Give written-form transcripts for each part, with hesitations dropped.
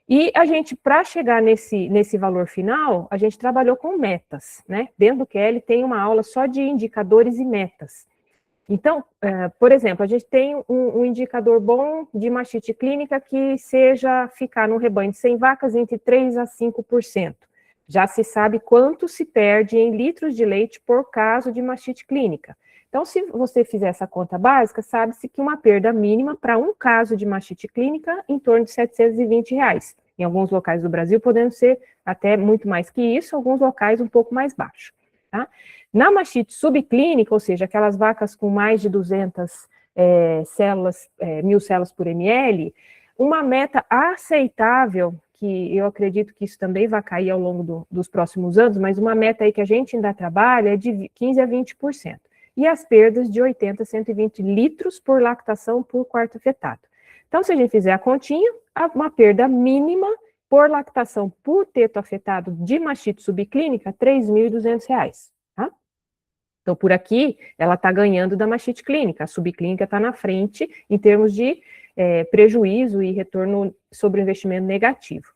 E a gente, para chegar nesse valor final, a gente trabalhou com metas, né? Dentro do QL tem uma aula só de indicadores e metas. Então, por exemplo, a gente tem um indicador bom de mastite clínica que seja ficar num rebanho de 100 vacas entre 3% a 5%. Já se sabe quanto se perde em litros de leite por caso de mastite clínica. Então, se você fizer essa conta básica, sabe-se que uma perda mínima para um caso de mastite clínica em torno de R$720. Em alguns locais do Brasil, podendo ser até muito mais que isso, alguns locais um pouco mais baixo, tá? Na mastite subclínica, ou seja, aquelas vacas com mais de 200 células, 1.000 células por ml, uma meta aceitável, que eu acredito que isso também vai cair ao longo dos próximos anos, mas uma meta aí que a gente ainda trabalha é de 15% a 20%. E as perdas de 80 a 120 litros por lactação por quarto afetado. Então, se a gente fizer a continha, uma perda mínima por lactação por teto afetado de mastite subclínica, R$ 3.200. Tá? Então, por aqui, ela está ganhando da mastite clínica. A subclínica está na frente em termos de prejuízo e retorno sobre o investimento negativo.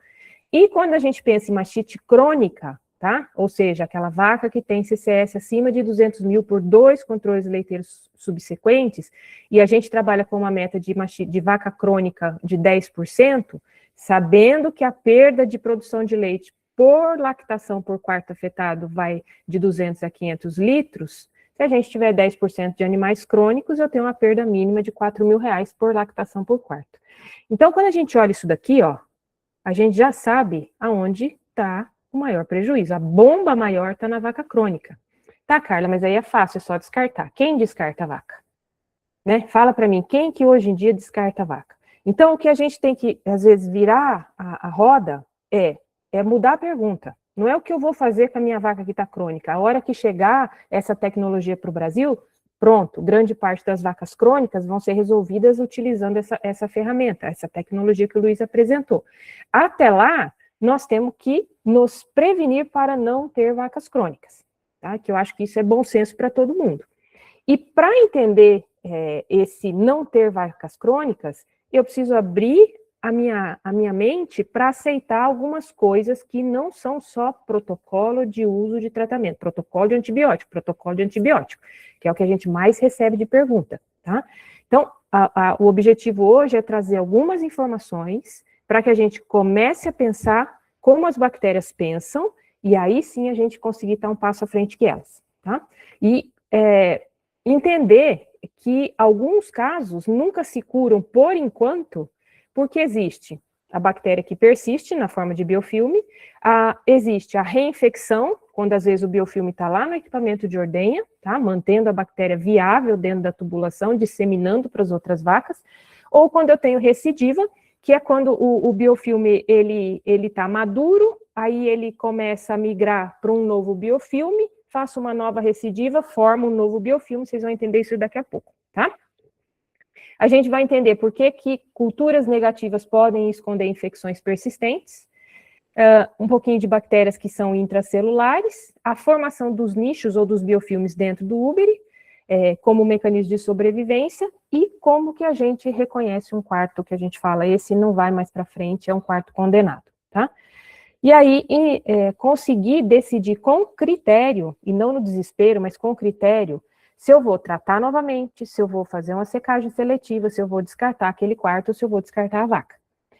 E quando a gente pensa em mastite crônica, tá? Ou seja, aquela vaca que tem CCS acima de 200 mil por 2 controles leiteiros subsequentes, e a gente trabalha com uma meta de vaca crônica de 10%, sabendo que a perda de produção de leite por lactação por quarto afetado vai de 200 a 500 litros, se a gente tiver 10% de animais crônicos, eu tenho uma perda mínima de R$4.000 por lactação por quarto. Então, quando a gente olha isso daqui, ó, a gente já sabe aonde está o maior prejuízo. A bomba maior está na vaca crônica. Tá, Carla, mas aí é fácil, é só descartar. Quem descarta a vaca? Né? Fala para mim, quem que hoje em dia descarta a vaca? Então, o que a gente tem que, às vezes, virar a roda é mudar a pergunta. Não é o que eu vou fazer com a minha vaca que está crônica. A hora que chegar essa tecnologia para o Brasil, pronto, grande parte das vacas crônicas vão ser resolvidas utilizando essa ferramenta, essa tecnologia que o Luiz apresentou. Até lá, nós temos que nos prevenir para não ter vacas crônicas, tá? Que eu acho que isso é bom senso para todo mundo. E para entender esse não ter vacas crônicas, eu preciso abrir a minha mente para aceitar algumas coisas que não são só protocolo de uso de tratamento, protocolo de antibiótico, que é o que a gente mais recebe de pergunta, tá? Então, o objetivo hoje é trazer algumas informações para que a gente comece a pensar como as bactérias pensam, e aí sim a gente conseguir estar um passo à frente que elas, tá? E entender que alguns casos nunca se curam por enquanto, porque existe a bactéria que persiste na forma de biofilme, existe a reinfecção, quando às vezes o biofilme está lá no equipamento de ordenha, tá? Mantendo a bactéria viável dentro da tubulação, disseminando para as outras vacas, ou quando eu tenho recidiva, que é quando o biofilme ele está maduro, aí ele começa a migrar para um novo biofilme, faço uma nova recidiva, formo um novo biofilme, vocês vão entender isso daqui a pouco, tá? A gente vai entender por que culturas negativas podem esconder infecções persistentes, um pouquinho de bactérias que são intracelulares, a formação dos nichos ou dos biofilmes dentro do úbere, como mecanismo de sobrevivência, e como que a gente reconhece um quarto que a gente fala, esse não vai mais para frente, é um quarto condenado, tá? E aí, conseguir decidir com critério, e não no desespero, mas com critério, se eu vou tratar novamente, se eu vou fazer uma secagem seletiva, se eu vou descartar aquele quarto, ou se eu vou descartar a vaca.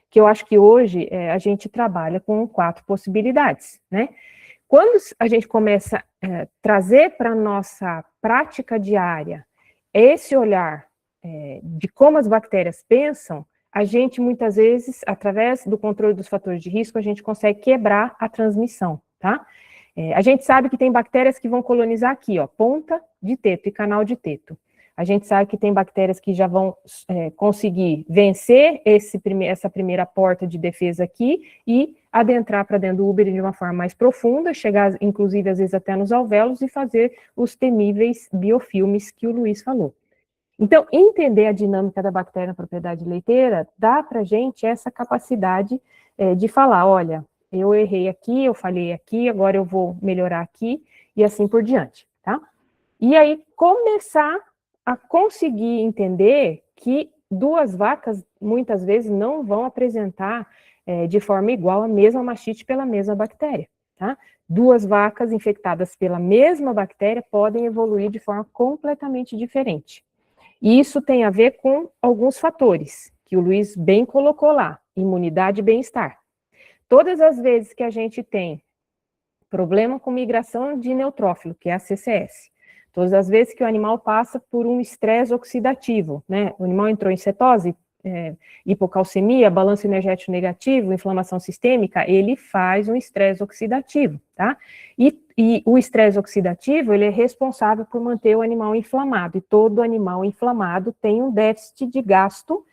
Que eu acho que hoje a gente trabalha com 4 possibilidades, né? Quando a gente começa a trazer para a nossa prática diária esse olhar de como as bactérias pensam, a gente muitas vezes, através do controle dos fatores de risco, a gente consegue quebrar a transmissão, tá? A gente sabe que tem bactérias que vão colonizar aqui, ó, ponta de teto e canal de teto. A gente sabe que tem bactérias que já vão conseguir vencer essa primeira porta de defesa aqui e adentrar para dentro do úbere de uma forma mais profunda, chegar, inclusive, às vezes até nos alvéolos e fazer os temíveis biofilmes que o Luiz falou. Então, entender a dinâmica da bactéria na propriedade leiteira dá para a gente essa capacidade de falar, olha, eu errei aqui, eu falhei aqui, agora eu vou melhorar aqui, e assim por diante, tá? E aí, começar a conseguir entender que duas vacas, muitas vezes, não vão apresentar de forma igual a mesma mastite pela mesma bactéria, tá? Duas vacas infectadas pela mesma bactéria podem evoluir de forma completamente diferente. E isso tem a ver com alguns fatores, que o Luiz bem colocou lá, imunidade e bem-estar. Todas as vezes que a gente tem problema com migração de neutrófilo, que é a CCS, todas as vezes que o animal passa por um estresse oxidativo, né? O animal entrou em cetose, hipocalcemia, balanço energético negativo, inflamação sistêmica, ele faz um estresse oxidativo, tá? E o estresse oxidativo, ele é responsável por manter o animal inflamado, e todo animal inflamado tem um déficit de gasto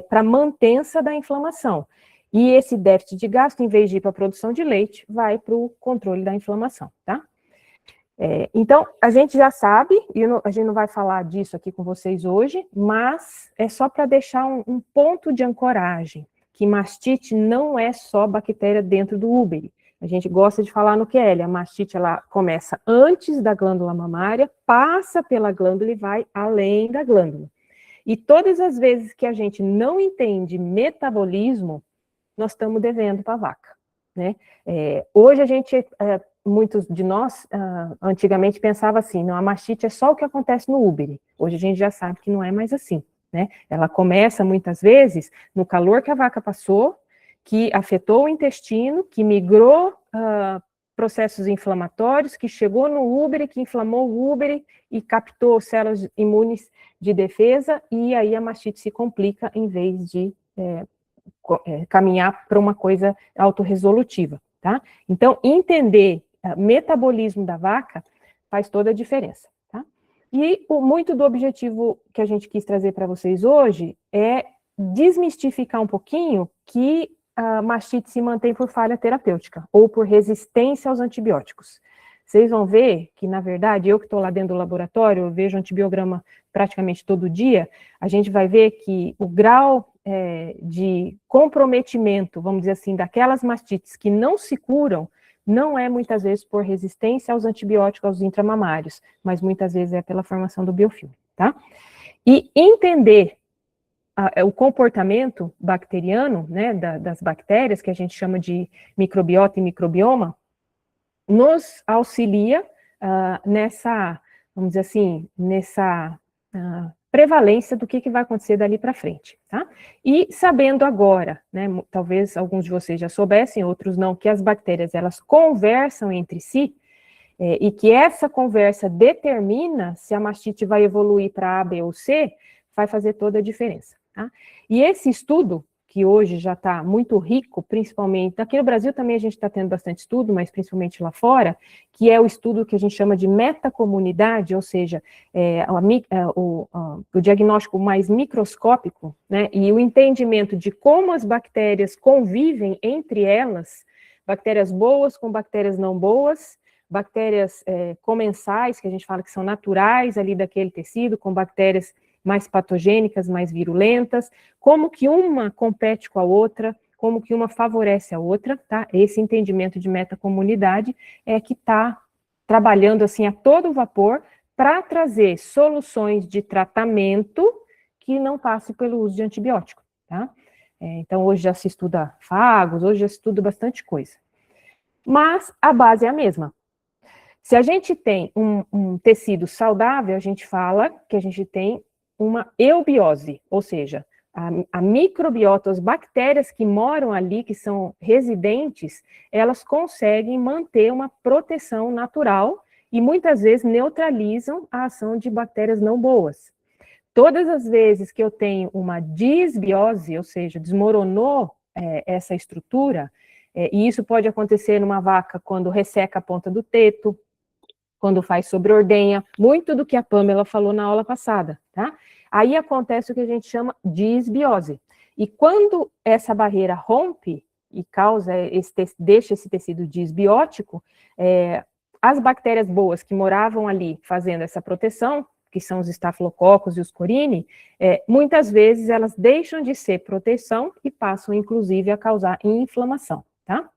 para mantença da inflamação. E esse déficit de gasto, em vez de ir para a produção de leite, vai para o controle da inflamação, tá? Então, a gente já sabe, e a gente não vai falar disso aqui com vocês hoje, mas é só para deixar um ponto de ancoragem, que mastite não é só bactéria dentro do úbere. A gente gosta de falar no QL, a mastite ela começa antes da glândula mamária, passa pela glândula e vai além da glândula. E todas as vezes que a gente não entende metabolismo, nós estamos devendo para a vaca, né? Hoje a gente, muitos de nós, antigamente pensava assim, não, a mastite é só o que acontece no úbere. Hoje a gente já sabe que não é mais assim, né? Ela começa muitas vezes no calor que a vaca passou, que afetou o intestino, que migrou processos inflamatórios, que chegou no úbere, que inflamou o úbere e captou células imunes de defesa, e aí a mastite se complica em vez de caminhar para uma coisa autorresolutiva, tá? Então, entender o metabolismo da vaca faz toda a diferença, tá? E muito do objetivo que a gente quis trazer para vocês hoje é desmistificar um pouquinho que a mastite se mantém por falha terapêutica ou por resistência aos antibióticos. Vocês vão ver que, na verdade, eu que estou lá dentro do laboratório, eu vejo antibiograma praticamente todo dia, a gente vai ver que o grau de comprometimento, vamos dizer assim, daquelas mastites que não se curam, não é muitas vezes por resistência aos antibióticos, aos intramamários, mas muitas vezes é pela formação do biofilme, tá? E entender o comportamento bacteriano, né, das bactérias, que a gente chama de microbiota e microbioma, nos auxilia nessa, vamos dizer assim, nessa prevalência do que vai acontecer dali para frente, tá? E sabendo agora, né, talvez alguns de vocês já soubessem, outros não, que as bactérias, elas conversam entre si, e que essa conversa determina se a mastite vai evoluir para A, B ou C, vai fazer toda a diferença, tá? E esse estudo, que hoje já está muito rico, principalmente, aqui no Brasil também a gente está tendo bastante estudo, mas principalmente lá fora, que é o estudo que a gente chama de metacomunidade, ou seja, o diagnóstico mais microscópico, né, e o entendimento de como as bactérias convivem entre elas, bactérias boas com bactérias não boas, bactérias comensais, que a gente fala que são naturais ali daquele tecido, com bactérias mais patogênicas, mais virulentas, como que uma compete com a outra, como que uma favorece a outra, tá? Esse entendimento de metacomunidade é que está trabalhando assim a todo vapor para trazer soluções de tratamento que não passe pelo uso de antibiótico, tá? Então, hoje já se estuda fagos, hoje já se estuda bastante coisa. Mas a base é a mesma. Se a gente tem um tecido saudável, a gente fala que a gente tem uma eubiose, ou seja, a microbiota, as bactérias que moram ali, que são residentes, elas conseguem manter uma proteção natural e muitas vezes neutralizam a ação de bactérias não boas. Todas as vezes que eu tenho uma disbiose, ou seja, desmoronou essa estrutura, e isso pode acontecer numa vaca quando resseca a ponta do teto, quando faz sobreordenha, muito do que a Pamela falou na aula passada, tá? Aí acontece o que a gente chama disbiose. E quando essa barreira rompe e deixa esse tecido disbiótico, as bactérias boas que moravam ali fazendo essa proteção, que são os estafilococos e os corini, muitas vezes elas deixam de ser proteção e passam, inclusive, a causar inflamação, tá?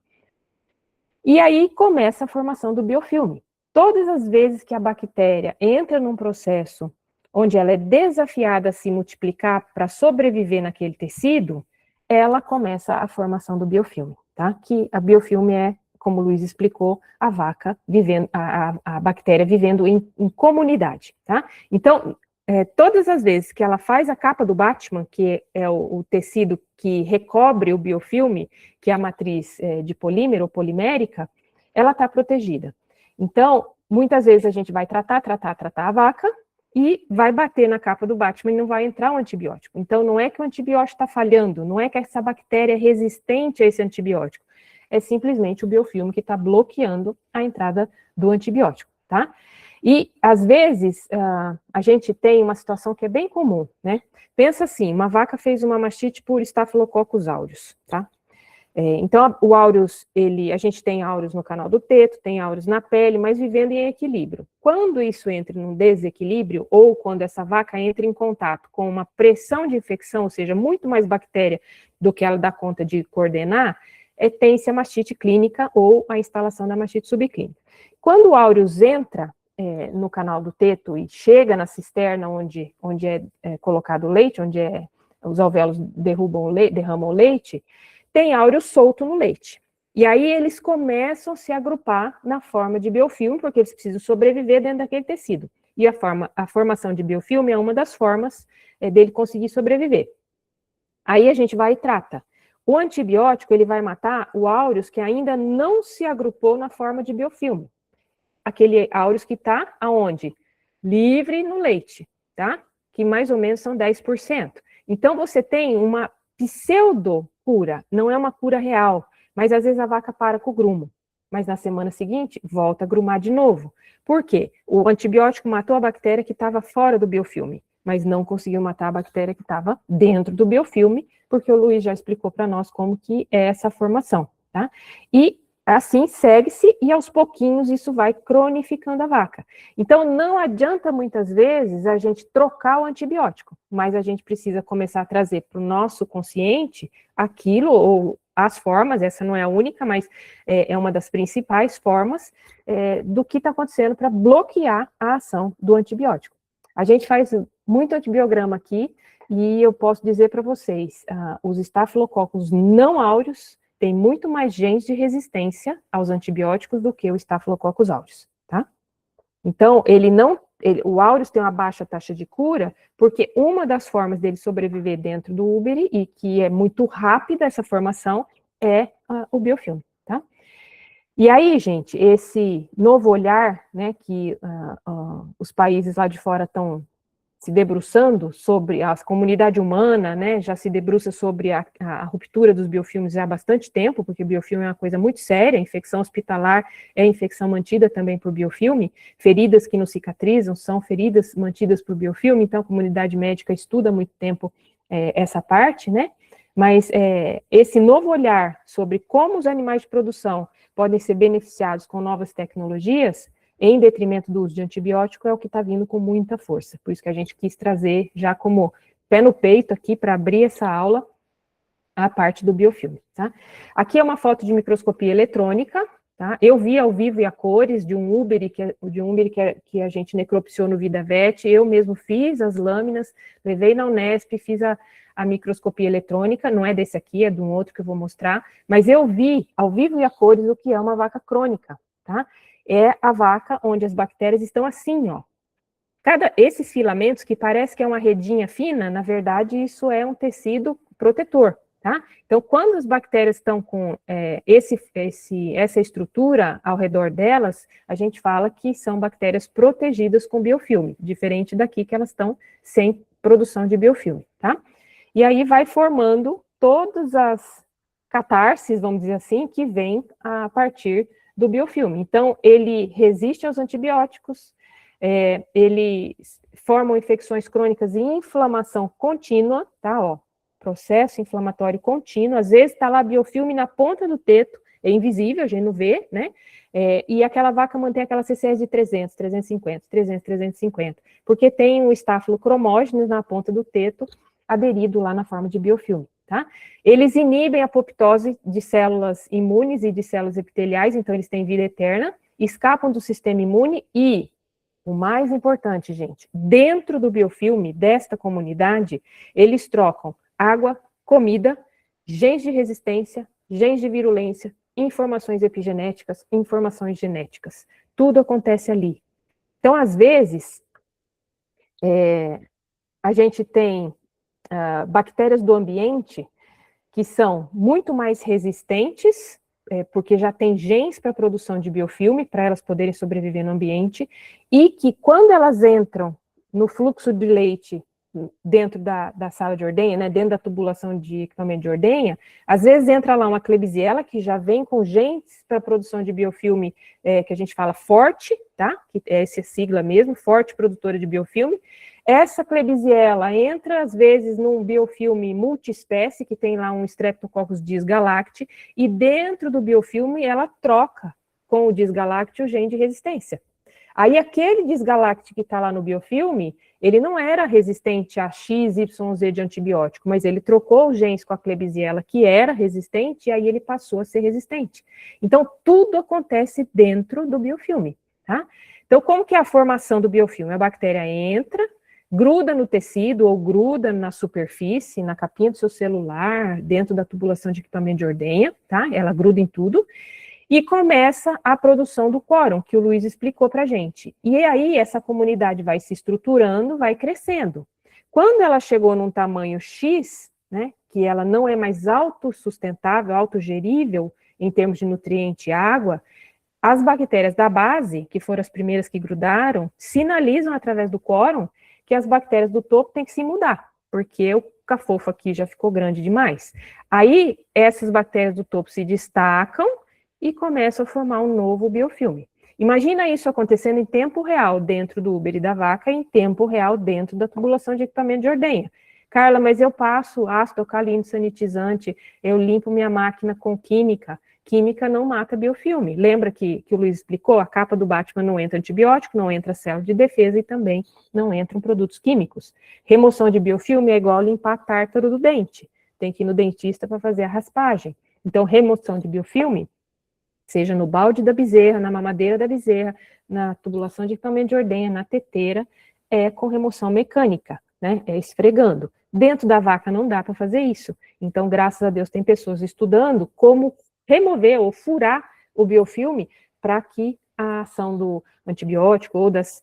E aí começa a formação do biofilme. Todas as vezes que a bactéria entra num processo onde ela é desafiada a se multiplicar para sobreviver naquele tecido, ela começa a formação do biofilme, tá? Que a biofilme é, como o Luiz explicou, a vaca vivendo, a bactéria vivendo em comunidade, tá? Então, todas as vezes que ela faz a capa do Batman, que é o tecido que recobre o biofilme, que é a matriz de polímero ou polimérica, ela está protegida. Então, muitas vezes a gente vai tratar a vaca e vai bater na capa do Batman e não vai entrar o antibiótico. Então, não é que o antibiótico está falhando, não é que essa bactéria é resistente a esse antibiótico, é simplesmente o biofilme que está bloqueando a entrada do antibiótico, tá? E, às vezes, a gente tem uma situação que é bem comum, né? Pensa assim, uma vaca fez uma mastite por Staphylococcus aureus, tá? Então, o aureus, a gente tem aureus no canal do teto, tem aureus na pele, mas vivendo em equilíbrio. Quando isso entra num desequilíbrio, ou quando essa vaca entra em contato com uma pressão de infecção, ou seja, muito mais bactéria do que ela dá conta de coordenar, tem-se a mastite clínica ou a instalação da mastite subclínica. Quando o aureus entra no canal do teto e chega na cisterna onde é colocado o leite, onde os alvéolos derramam o leite, tem áureo solto no leite. E aí eles começam a se agrupar na forma de biofilme, porque eles precisam sobreviver dentro daquele tecido. E a formação de biofilme é uma das formas dele conseguir sobreviver. Aí a gente vai e trata. O antibiótico, ele vai matar o áureus que ainda não se agrupou na forma de biofilme. Aquele áureos que está aonde? Livre no leite, tá? Que mais ou menos são 10%. Então, você tem uma pseudo-cura, não é uma cura real, mas às vezes a vaca para com o grumo, mas na semana seguinte volta a grumar de novo. Por quê? O antibiótico matou a bactéria que estava fora do biofilme, mas não conseguiu matar a bactéria que estava dentro do biofilme, porque o Luiz já explicou para nós como que é essa formação, tá? E assim segue-se e aos pouquinhos isso vai cronificando a vaca. Então não adianta muitas vezes a gente trocar o antibiótico, mas a gente precisa começar a trazer para o nosso consciente aquilo ou as formas, essa não é a única, mas é uma das principais formas do que está acontecendo para bloquear a ação do antibiótico. A gente faz muito antibiograma aqui e eu posso dizer para vocês, os estafilococos não áureos tem muito mais genes de resistência aos antibióticos do que o Staphylococcus aureus, tá? Então, o aureus tem uma baixa taxa de cura, porque uma das formas dele sobreviver dentro do úbere, e que é muito rápida essa formação, é o biofilme, tá? E aí, gente, esse novo olhar, né, que os países lá de fora estão se debruçando sobre a comunidade humana, né, já se debruça sobre a ruptura dos biofilmes já há bastante tempo, porque biofilme é uma coisa muito séria, infecção hospitalar é infecção mantida também por biofilme, feridas que não cicatrizam são feridas mantidas por biofilme, então a comunidade médica estuda há muito tempo essa parte, né, mas esse novo olhar sobre como os animais de produção podem ser beneficiados com novas tecnologias, em detrimento do uso de antibiótico, é o que está vindo com muita força. Por isso que a gente quis trazer já como pé no peito aqui, para abrir essa aula, a parte do biofilme, tá? Aqui é uma foto de microscopia eletrônica, tá? Eu vi ao vivo e a cores de um úbere que a gente necropsiou no VidaVet, eu mesmo fiz as lâminas, levei na Unesp, fiz a microscopia eletrônica, não é desse aqui, é de um outro que eu vou mostrar, mas eu vi ao vivo e a cores o que é uma vaca crônica, tá? É a vaca onde as bactérias estão assim, ó. Esses filamentos, que parece que é uma redinha fina, na verdade, isso é um tecido protetor, tá? Então, quando as bactérias estão com essa estrutura ao redor delas, a gente fala que são bactérias protegidas com biofilme, diferente daqui que elas estão sem produção de biofilme, tá? E aí vai formando todas as catarses, vamos dizer assim, que vêm a partir do biofilme. Então, ele resiste aos antibióticos, ele forma infecções crônicas e inflamação contínua, tá, ó, processo inflamatório contínuo, às vezes está lá biofilme na ponta do teto, é invisível, a gente não vê, né, e aquela vaca mantém aquela CCS de 300, 350, 300, 350, porque tem um estafilocromógenes na ponta do teto, aderido lá na forma de biofilme, tá? Eles inibem a apoptose de células imunes e de células epiteliais, então eles têm vida eterna, escapam do sistema imune e o mais importante, gente, dentro do biofilme desta comunidade, eles trocam água, comida, genes de resistência, genes de virulência, informações epigenéticas, informações genéticas. Tudo acontece ali. Então, às vezes, a gente tem bactérias do ambiente que são muito mais resistentes, porque já tem genes para a produção de biofilme, para elas poderem sobreviver no ambiente, e que quando elas entram no fluxo de leite dentro da sala de ordenha, né, dentro da tubulação de equipamento de ordenha, às vezes entra lá uma Klebsiella que já vem com genes para a produção de biofilme, que a gente fala forte, tá? Que é essa sigla mesmo, forte produtora de biofilme. Essa Klebsiella entra, às vezes, num biofilme multiespécie, que tem lá um Streptococcus dysgalacti, e dentro do biofilme ela troca com o dysgalacti o gene de resistência. Aí aquele dysgalacti que está lá no biofilme, ele não era resistente a X, Y, Z de antibiótico, mas ele trocou os genes com a Klebsiella, que era resistente, e aí ele passou a ser resistente. Então, tudo acontece dentro do biofilme, tá? Então, como que é a formação do biofilme? A bactéria entra, gruda no tecido ou gruda na superfície, na capinha do seu celular, dentro da tubulação de equipamento de ordenha, tá? Ela gruda em tudo. E começa a produção do quórum, que o Luiz explicou para a gente. E aí essa comunidade vai se estruturando, vai crescendo. Quando ela chegou num tamanho X, né, que ela não é mais autossustentável, autogerível em termos de nutriente e água, as bactérias da base, que foram as primeiras que grudaram, sinalizam através do quórum que as bactérias do topo têm que se mudar, porque o cafofo aqui já ficou grande demais. Aí essas bactérias do topo se destacam e começam a formar um novo biofilme. Imagina isso acontecendo em tempo real dentro do úbere da vaca e em tempo real dentro da tubulação de equipamento de ordenha. Carla, mas eu passo ácido alcalino sanitizante, eu limpo minha máquina com química. Química não mata biofilme. Lembra que o Luiz explicou? A capa do Batman não entra antibiótico, não entra célula de defesa e também não entram produtos químicos. Remoção de biofilme é igual a limpar tártaro do dente. Tem que ir no dentista para fazer a raspagem. Então, remoção de biofilme, seja no balde da bezerra, na mamadeira da bezerra, na tubulação de equipamento de ordenha, na teteira, é com remoção mecânica, né? É esfregando. Dentro da vaca não dá para fazer isso. Então, graças a Deus, tem pessoas estudando como remover ou furar o biofilme para que a ação do antibiótico ou das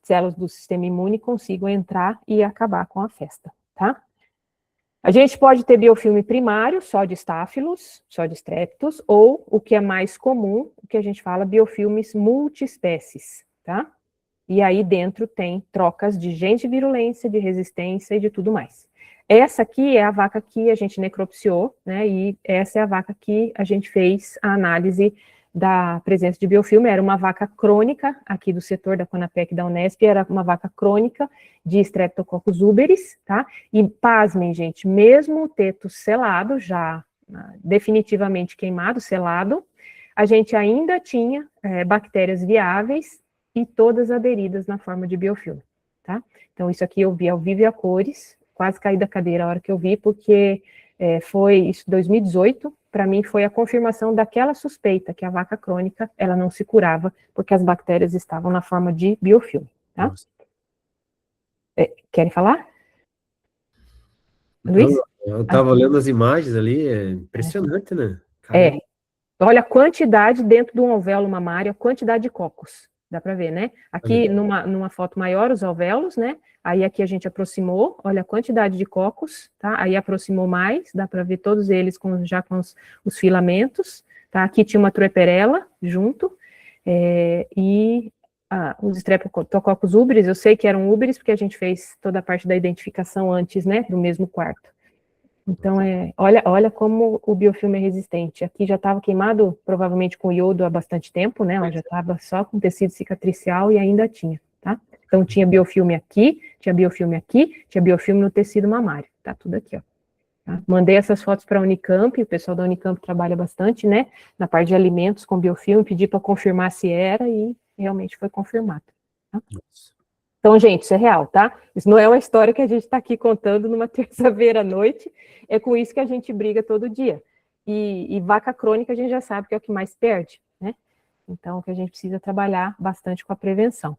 células do sistema imune consigam entrar e acabar com a festa, tá? A gente pode ter biofilme primário, só de estáfilos, só de streptos, ou o que é mais comum, o que a gente fala biofilmes multiespécies, tá? E aí dentro tem trocas de genes de virulência, de resistência e de tudo mais. Essa aqui é a vaca que a gente necropsiou, né? E essa é a vaca que a gente fez a análise da presença de biofilme. Era uma vaca crônica, aqui do setor da Conapec da Unesp, era uma vaca crônica de Streptococcus uberis, tá? E pasmem, gente, mesmo o teto selado, já definitivamente queimado, selado, a gente ainda tinha bactérias viáveis e todas aderidas na forma de biofilme, tá? Então, isso aqui eu vi ao vivo e a cores, quase caí da cadeira a hora que eu vi, porque foi isso 2018, para mim foi a confirmação daquela suspeita, que a vaca crônica, ela não se curava, porque as bactérias estavam na forma de biofilme, tá? Querem falar? Luiz? Eu estava olhando as imagens ali, é impressionante, né? Caramba. Olha a quantidade dentro do alvéolo mamário, a quantidade de cocos. Dá para ver, né? Aqui numa foto maior, os alvéolos, né? Aí aqui a gente aproximou, olha a quantidade de cocos, tá? Aí aproximou mais, dá para ver todos eles já com os filamentos, tá? Aqui tinha uma Troeperella junto, e os Streptococcus uberis, eu sei que eram uberis, porque a gente fez toda a parte da identificação antes, né? Do mesmo quarto. Então, olha como o biofilme é resistente. Aqui já estava queimado, provavelmente com iodo há bastante tempo, né? Ela já estava só com tecido cicatricial e ainda tinha, tá? Então, tinha biofilme aqui, tinha biofilme no tecido mamário, tá? Tudo aqui, ó. Tá? Mandei essas fotos para a Unicamp, o pessoal da Unicamp trabalha bastante, né? Na parte de alimentos com biofilme, pedi para confirmar se era e realmente foi confirmado, tá? Então, gente, isso é real, tá? Isso não é uma história que a gente está aqui contando numa terça-feira à noite, é com isso que a gente briga todo dia. E vaca crônica a gente já sabe que é o que mais perde, né? Então, que a gente precisa trabalhar bastante com a prevenção.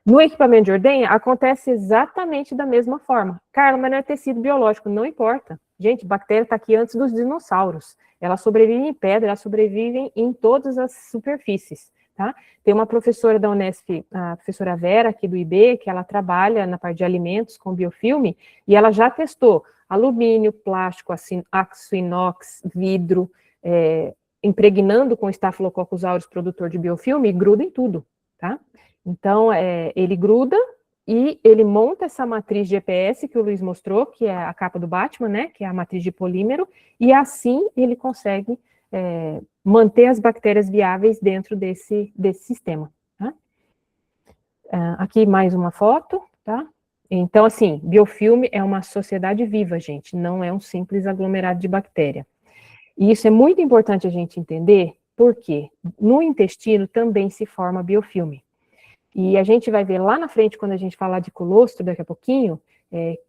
No equipamento de ordenha, acontece exatamente da mesma forma. Carla, mas não é tecido biológico, não importa. Gente, bactéria está aqui antes dos dinossauros. Elas sobrevivem em pedra, elas sobrevivem em todas as superfícies, tá? Tem uma professora da Unesp, a professora Vera, aqui do IB, que ela trabalha na parte de alimentos com biofilme, e ela já testou alumínio, plástico, aço inox, vidro, impregnando com Staphylococcus aureus, produtor de biofilme, e gruda em tudo, tá? Então, ele gruda e ele monta essa matriz de EPS que o Luiz mostrou, que é a capa do Batman, né, que é a matriz de polímero, e assim ele consegue manter as bactérias viáveis dentro desse sistema. Tá? Aqui mais uma foto, tá? Então, assim, biofilme é uma sociedade viva, gente, não é um simples aglomerado de bactéria. E isso é muito importante a gente entender, porque no intestino também se forma biofilme. E a gente vai ver lá na frente, quando a gente falar de colostro daqui a pouquinho,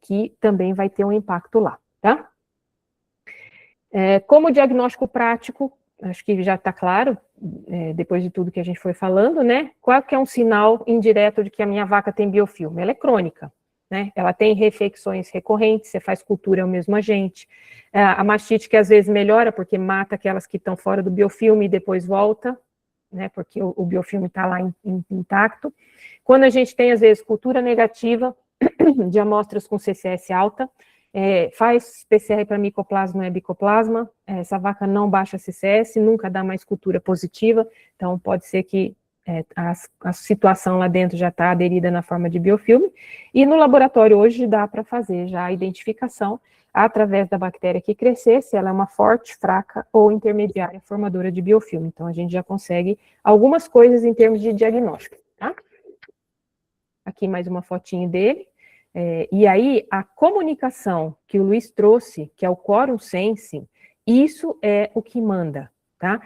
que também vai ter um impacto lá, tá? Como diagnóstico prático, acho que já está claro, depois de tudo que a gente foi falando, né? Qual que é um sinal indireto de que a minha vaca tem biofilme? Ela é crônica, né? Ela tem refecções recorrentes, você faz cultura, é o mesmo agente. A mastite que às vezes melhora, porque mata aquelas que estão fora do biofilme e depois volta, né, porque o biofilme está lá intacto. Quando a gente tem, às vezes, cultura negativa de amostras com CCS alta, faz PCR para micoplasma, não é bicoplasma, essa vaca não baixa CCS, nunca dá mais cultura positiva, então pode ser que a situação lá dentro já está aderida na forma de biofilme, e no laboratório hoje dá para fazer já a identificação através da bactéria que crescer, se ela é uma forte, fraca ou intermediária formadora de biofilme. Então, a gente já consegue algumas coisas em termos de diagnóstico, tá? Aqui mais uma fotinho dele. E aí, a comunicação que o Luiz trouxe, que é o Quorum Sensing, isso é o que manda, tá?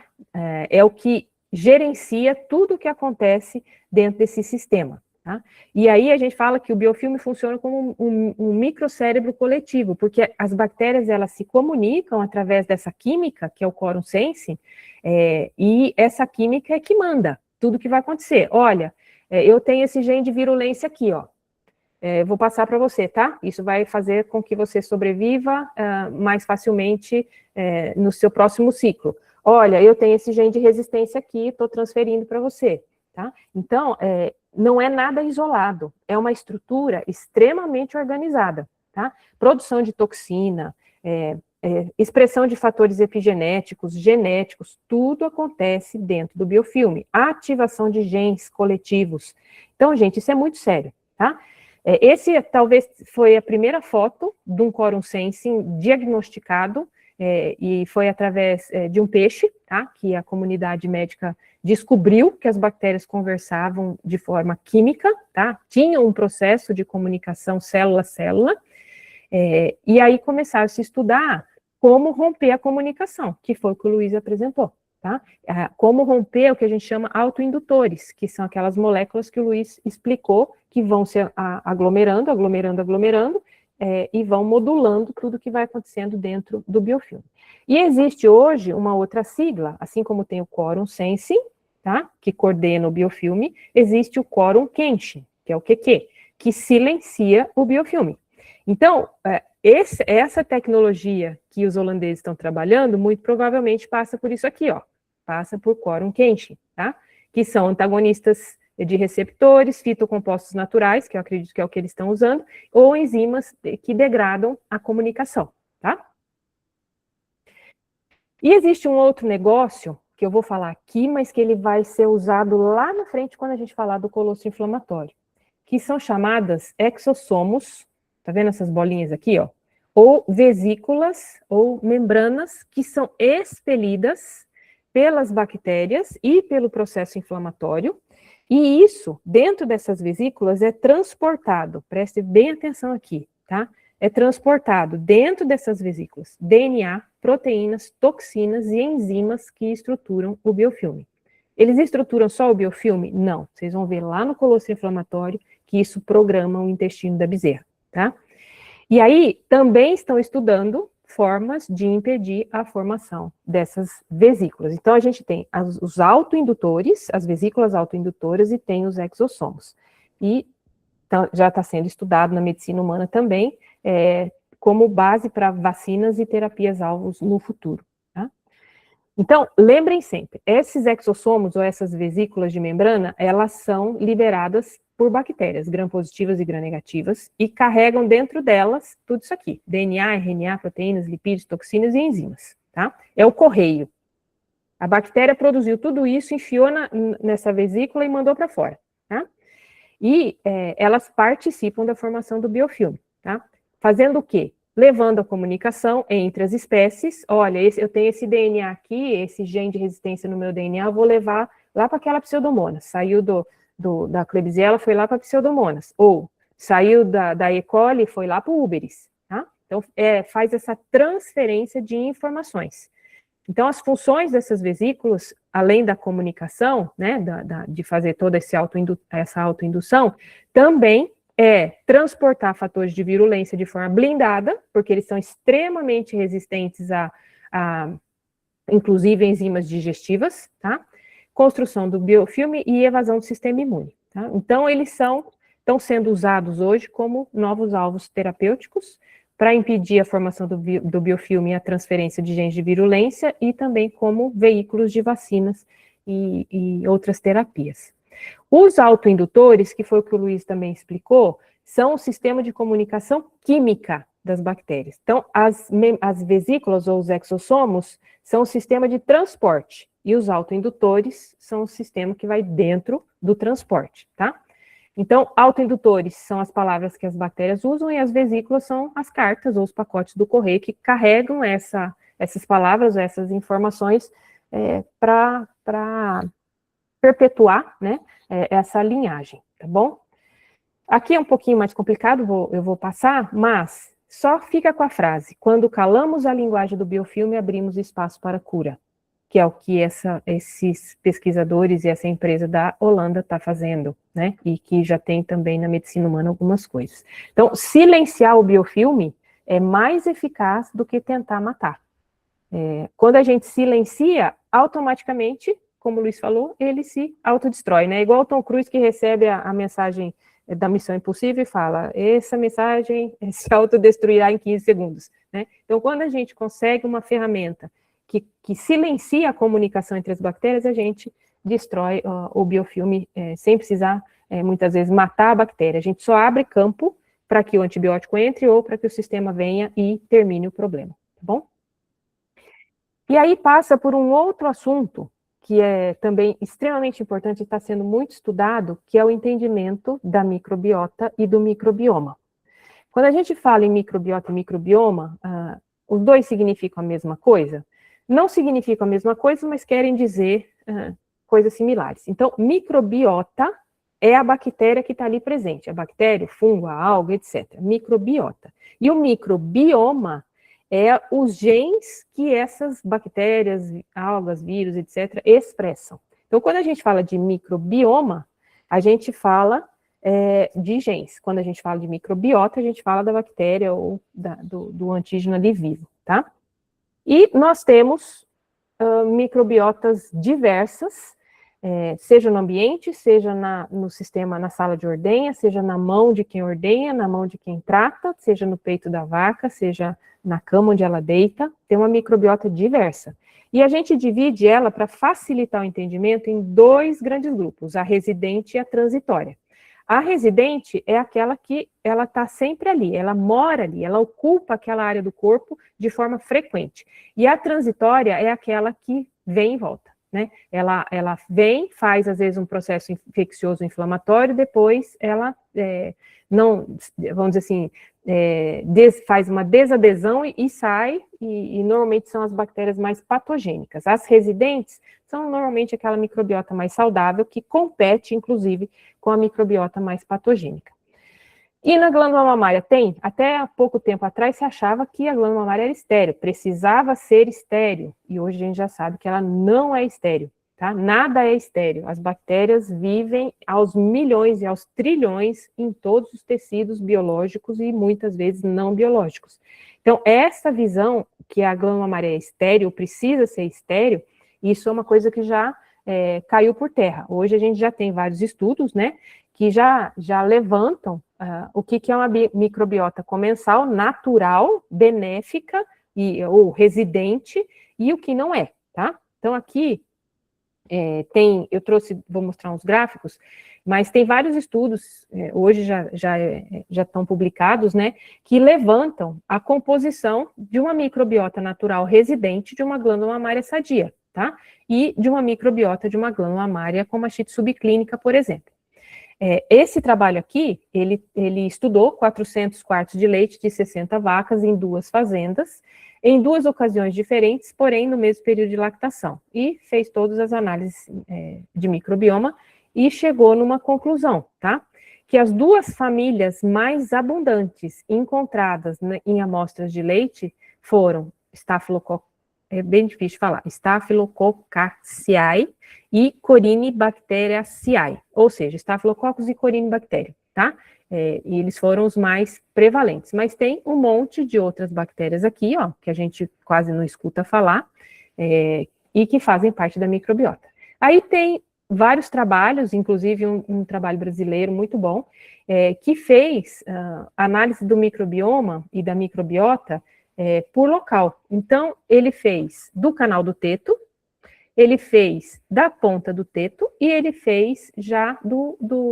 É o que gerencia tudo o que acontece dentro desse sistema. Tá? E aí a gente fala que o biofilme funciona como um microcérebro coletivo, porque as bactérias, elas se comunicam através dessa química, que é o Quorum Sensing, e essa química é que manda tudo que vai acontecer. Olha, eu tenho esse gene de virulência aqui, ó. Vou passar para você, tá? Isso vai fazer com que você sobreviva mais facilmente no seu próximo ciclo. Olha, eu tenho esse gene de resistência aqui, estou transferindo para você, tá? Então, não é nada isolado, é uma estrutura extremamente organizada, tá? Produção de toxina, expressão de fatores epigenéticos, genéticos, tudo acontece dentro do biofilme. A ativação de genes coletivos. Então, gente, isso é muito sério, tá? Esse talvez foi a primeira foto de um Quorum Sensing diagnosticado, e foi através de um peixe, tá? Que a comunidade médica descobriu que as bactérias conversavam de forma química, tá? Tinham um processo de comunicação célula-célula, e aí começaram a se estudar como romper a comunicação, que foi o que o Luiz apresentou, tá? Como romper o que a gente chama autoindutores, que são aquelas moléculas que o Luiz explicou, que vão se aglomerando, e vão modulando tudo que vai acontecendo dentro do biofilme. E existe hoje uma outra sigla, assim como tem o Quorum Sensing, tá? Que coordena o biofilme, existe o Quorum Kenshin, que é o QQ, que silencia o biofilme. Então, essa tecnologia que os holandeses estão trabalhando, muito provavelmente passa por isso aqui, ó. Passa por Quorum Kenshin, tá? Que são antagonistas de receptores, fitocompostos naturais, que eu acredito que é o que eles estão usando, ou enzimas que degradam a comunicação, tá? E existe um outro negócio, que eu vou falar aqui, mas que ele vai ser usado lá na frente quando a gente falar do colostro inflamatório, que são chamadas exossomos, tá vendo essas bolinhas aqui, ó? Ou vesículas, ou membranas, que são expelidas pelas bactérias e pelo processo inflamatório, e isso, dentro dessas vesículas, é transportado, preste bem atenção aqui, tá? É transportado dentro dessas vesículas DNA, proteínas, toxinas e enzimas que estruturam o biofilme. Eles estruturam só o biofilme? Não. Vocês vão ver lá no colostro inflamatório que isso programa o intestino da bezerra, tá? E aí, também estão estudando formas de impedir a formação dessas vesículas. Então, a gente tem os autoindutores, as vesículas autoindutoras, e tem os exossomos. e já está sendo estudado na medicina humana também, como base para vacinas e terapias-alvos no futuro. Tá? Então, lembrem sempre, esses exossomos ou essas vesículas de membrana, elas são liberadas por bactérias, gram-positivas e gram-negativas, e carregam dentro delas tudo isso aqui, DNA, RNA, proteínas, lipídios, toxinas e enzimas, tá? É o correio. A bactéria produziu tudo isso, enfiou nessa vesícula e mandou para fora, tá? E elas participam da formação do biofilme, tá? Fazendo o quê? Levando a comunicação entre as espécies. Olha, eu tenho esse DNA aqui, esse gene de resistência no meu DNA, eu vou levar lá para aquela pseudomonas. Saiu da Klebsiella, foi lá para a pseudomonas. Ou saiu da E. coli, foi lá para o Uberis, tá? Então, faz essa transferência de informações. Então, as funções dessas vesículas, além da comunicação, né, de fazer toda essa autoindução, também transportar fatores de virulência de forma blindada, porque eles são extremamente resistentes a inclusive, enzimas digestivas, tá? Construção do biofilme e evasão do sistema imune, tá? Então, eles estão sendo usados hoje como novos alvos terapêuticos, para impedir a formação do biofilme e a transferência de genes de virulência, e também como veículos de vacinas e outras terapias. Os autoindutores, que foi o que o Luiz também explicou, são o sistema de comunicação química das bactérias. Então, as vesículas ou os exossomos são o sistema de transporte, e os autoindutores são o sistema que vai dentro do transporte, tá? Então, autoindutores são as palavras que as bactérias usam, e as vesículas são as cartas ou os pacotes do correio que carregam essas palavras, essas informações para perpetuar, né, essa linhagem, tá bom? Aqui é um pouquinho mais complicado, eu vou passar, mas só fica com a frase: quando calamos a linguagem do biofilme, abrimos espaço para cura, que é o que esses pesquisadores e essa empresa da Holanda está fazendo, né, e que já tem também na medicina humana algumas coisas. Então, silenciar o biofilme é mais eficaz do que tentar matar. Quando a gente silencia, automaticamente, como o Luiz falou, ele se autodestrói, né, igual o Tom Cruise que recebe a mensagem da Missão Impossível e fala: essa mensagem se autodestruirá em 15 segundos, né? Então, quando a gente consegue uma ferramenta que silencia a comunicação entre as bactérias, a gente destrói o biofilme sem precisar, muitas vezes, matar a bactéria. A gente só abre campo para que o antibiótico entre ou para que o sistema venha e termine o problema, tá bom? E aí passa por um outro assunto, que é também extremamente importante e está sendo muito estudado, que é o entendimento da microbiota e do microbioma. Quando a gente fala em microbiota e microbioma, os dois significam a mesma coisa? Não significam a mesma coisa, mas querem dizer coisas similares. Então, microbiota é a bactéria que está ali presente, a bactéria, o fungo, a alga, etc. Microbiota. E o microbioma é os genes que essas bactérias, algas, vírus, etc., expressam. Então, quando a gente fala de microbioma, a gente fala de genes. Quando a gente fala de microbiota, a gente fala da bactéria ou do antígeno ali vivo, tá? E nós temos microbiotas diversas, seja no ambiente, seja no sistema, na sala de ordenha, seja na mão de quem ordenha, na mão de quem trata, seja no peito da vaca, seja na cama onde ela deita, tem uma microbiota diversa. E a gente divide ela, para facilitar o entendimento, em dois grandes grupos, a residente e a transitória. A residente é aquela que ela está sempre ali, ela mora ali, ela ocupa aquela área do corpo de forma frequente. E a transitória é aquela que vem e volta, né? Ela vem, faz às vezes um processo infeccioso inflamatório, depois ela não, vamos dizer assim, faz uma desadesão e sai, e normalmente são as bactérias mais patogênicas. As residentes são normalmente aquela microbiota mais saudável, que compete, inclusive, com a microbiota mais patogênica. E na glândula mamária tem? Até há pouco tempo atrás se achava que a glândula mamária era estéril, precisava ser estéril, e hoje a gente já sabe que ela não é estéril, tá? Nada é estéril, as bactérias vivem aos milhões e aos trilhões em todos os tecidos biológicos e muitas vezes não biológicos. Então, essa visão que a glândula mamária é estéril, precisa ser estéril, isso é uma coisa que já caiu por terra. Hoje a gente já tem vários estudos, né, que já levantam o que é uma microbiota comensal natural, benéfica ou residente, e o que não é, tá? Então aqui eu trouxe, vou mostrar uns gráficos, mas tem vários estudos, hoje já estão publicados, né, que levantam a composição de uma microbiota natural residente de uma glândula mamária sadia, tá? E de uma microbiota de uma glândula mamária com mastite subclínica, por exemplo. Esse trabalho aqui, ele estudou 400 quartos de leite de 60 vacas em 2 fazendas, em 2 ocasiões diferentes, porém no mesmo período de lactação, e fez todas as análises de microbioma e chegou numa conclusão, tá? Que as 2 famílias mais abundantes encontradas em amostras de leite foram Staphylococcus, é bem difícil falar, Staphylococcaceae e Corynebacteriaceae, ou seja, Staphylococcus e Corynebactéria, tá? E eles foram os mais prevalentes, mas tem um monte de outras bactérias aqui, ó, que a gente quase não escuta falar, e que fazem parte da microbiota. Aí tem vários trabalhos, inclusive um trabalho brasileiro muito bom, que fez análise do microbioma e da microbiota por local. Então, ele fez do canal do teto, ele fez da ponta do teto e ele fez já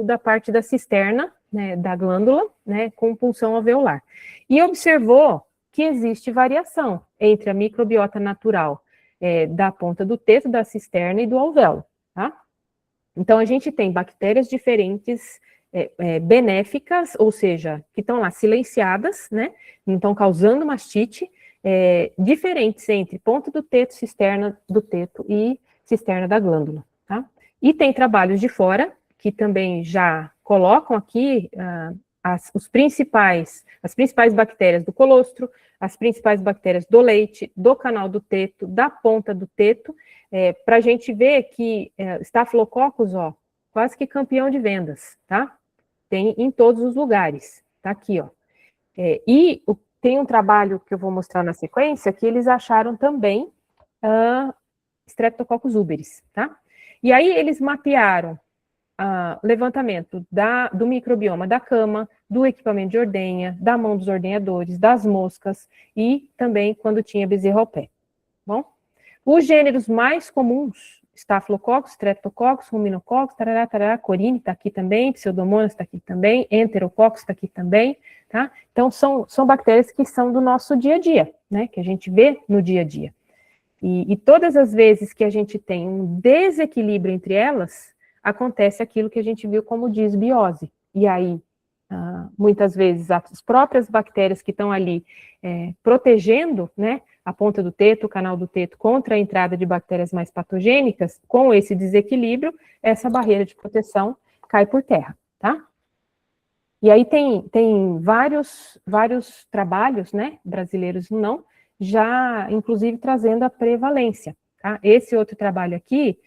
da parte da cisterna, né, da glândula, né, com punção alveolar. E observou que existe variação entre a microbiota natural da ponta do teto, da cisterna e do alvéolo, tá? Então, a gente tem bactérias diferentes, benéficas, ou seja, que estão lá silenciadas, né, não estão causando mastite, diferentes entre ponta do teto, cisterna do teto e cisterna da glândula, tá? E tem trabalhos de fora, que também já colocam aqui as principais bactérias do colostro, as principais bactérias do leite, do canal do teto, da ponta do teto, para a gente ver que Staphylococcus, ó, quase que campeão de vendas, tá? Tem em todos os lugares, tá aqui, ó. Tem um trabalho que eu vou mostrar na sequência, que eles acharam também Streptococcus uberis, tá? E aí eles mapearam levantamento do microbioma da cama, do equipamento de ordenha, da mão dos ordenhadores, das moscas e também quando tinha bezerro ao pé. Bom, os gêneros mais comuns, Staphylococcus, Streptococcus, Ruminococcus, tarará, tarará, Corine está aqui também, Pseudomonas está aqui também, Enterococcus está aqui também, tá? Então, são bactérias que são do nosso dia a dia, né? Que a gente vê no dia a dia. E todas as vezes que a gente tem um desequilíbrio entre elas, acontece aquilo que a gente viu como disbiose. E aí, muitas vezes, as próprias bactérias que estão ali protegendo, né, a ponta do teto, o canal do teto, contra a entrada de bactérias mais patogênicas, com esse desequilíbrio, essa barreira de proteção cai por terra, tá? E aí tem vários trabalhos, né, brasileiros não, já, inclusive, trazendo a prevalência, tá? Esse outro trabalho aqui,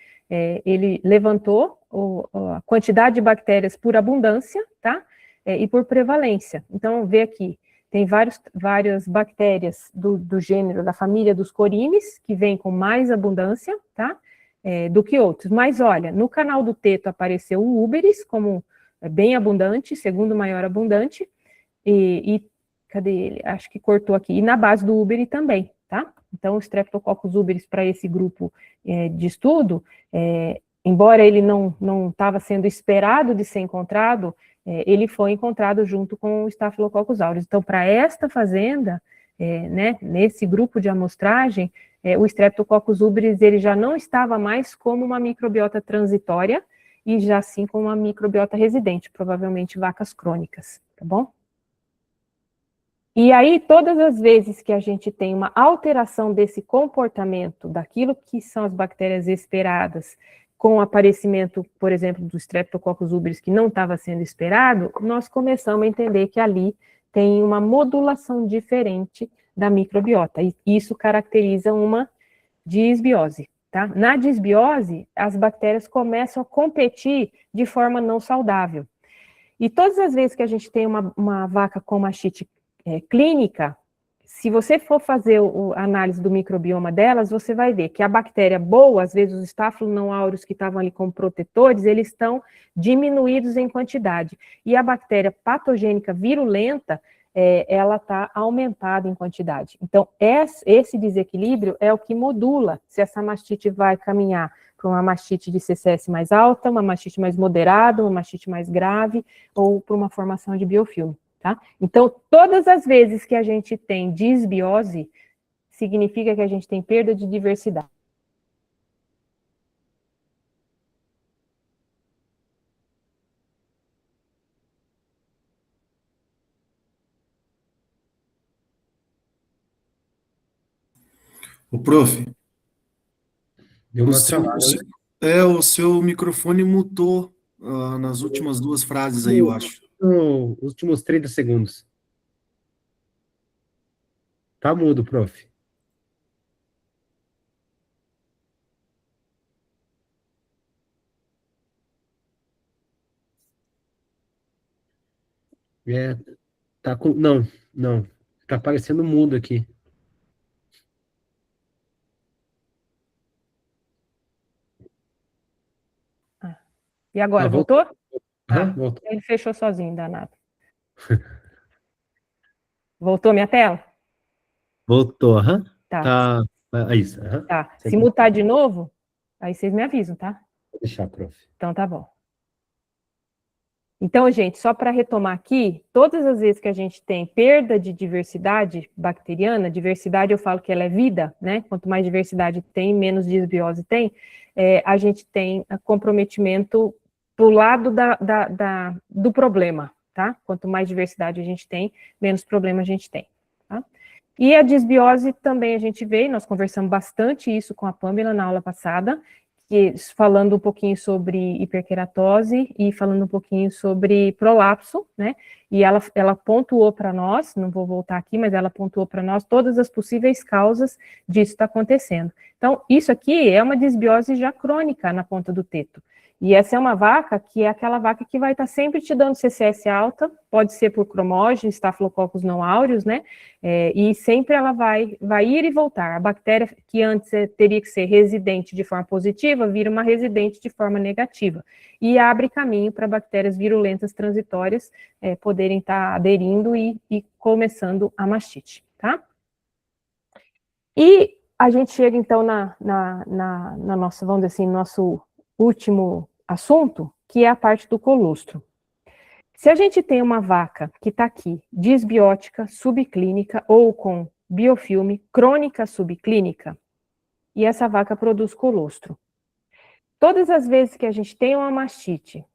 ele levantou a quantidade de bactérias por abundância, tá? E por prevalência. Então, vê aqui, tem várias bactérias do gênero, da família dos corines, que vêm com mais abundância, tá? Do que outros. Mas, olha, no canal do teto apareceu o uberis, como bem abundante, segundo maior abundante, e cadê ele? Acho que cortou aqui. E na base do uberi também, tá? Então, o Streptococcus uberis para esse grupo de estudo, embora ele não estava sendo esperado de ser encontrado, ele foi encontrado junto com o Staphylococcus aureus. Então, para esta fazenda, né, nesse grupo de amostragem, o Streptococcus uberis ele já não estava mais como uma microbiota transitória, e já sim como uma microbiota residente, provavelmente vacas crônicas, tá bom? E aí, todas as vezes que a gente tem uma alteração desse comportamento, daquilo que são as bactérias esperadas, com o aparecimento, por exemplo, do Streptococcus uberis que não estava sendo esperado, nós começamos a entender que ali tem uma modulação diferente da microbiota, e isso caracteriza uma disbiose, tá? Na disbiose, as bactérias começam a competir de forma não saudável. E todas as vezes que a gente tem uma vaca com mastite clínica, se você for fazer a análise do microbioma delas, você vai ver que a bactéria boa, às vezes os Staphylococcus não aureus que estavam ali como protetores, eles estão diminuídos em quantidade. E a bactéria patogênica virulenta, ela está aumentada em quantidade. Então, esse desequilíbrio é o que modula se essa mastite vai caminhar para uma mastite de CCS mais alta, uma mastite mais moderada, uma mastite mais grave, ou para uma formação de biofilme. Tá? Então, todas as vezes que a gente tem disbiose, significa que a gente tem perda de diversidade. O prof, Deu o uma seu, travada, né? o seu microfone mutou nas últimas duas frases aí, eu acho. Os últimos 30 segundos. Tá mudo, prof. Tá com... Não. Tá aparecendo mudo aqui. E agora, Voltou. voltou? Voltou. Ele fechou sozinho, danado. Voltou minha tela? Voltou, Tá. Tá. Isso, Tá. Se mutar de novo, aí vocês me avisam, tá? Vou deixar, prof. Então tá bom. Então, gente, só para retomar aqui, todas as vezes que a gente tem perda de diversidade bacteriana, diversidade eu falo que ela é vida, né? Quanto mais diversidade tem, menos disbiose tem, a gente tem comprometimento pro lado do problema, tá? Quanto mais diversidade a gente tem, menos problema a gente tem, tá? E a disbiose também a gente vê, nós conversamos bastante isso com a Pamela na aula passada, falando um pouquinho sobre hiperqueratose e falando um pouquinho sobre prolapso, né? E ela pontuou para nós, não vou voltar aqui, mas ela pontuou para nós todas as possíveis causas disso está acontecendo. Então, isso aqui é uma disbiose já crônica na ponta do teto. E essa é uma vaca que é aquela vaca que vai estar sempre te dando CCS alta, pode ser por cromógeno, Staphylococcus não aureus, né? E sempre ela vai ir e voltar. A bactéria que antes teria que ser residente de forma positiva, vira uma residente de forma negativa. E abre caminho para bactérias virulentas transitórias poderem estar aderindo e começando a mastite, tá? E a gente chega, então, na nossa, vamos dizer assim, nosso último assunto, que é a parte do colostro. Se a gente tem uma vaca que está aqui, disbiótica, subclínica, ou com biofilme, crônica subclínica, e essa vaca produz colostro. Todas as vezes que a gente tem uma mastite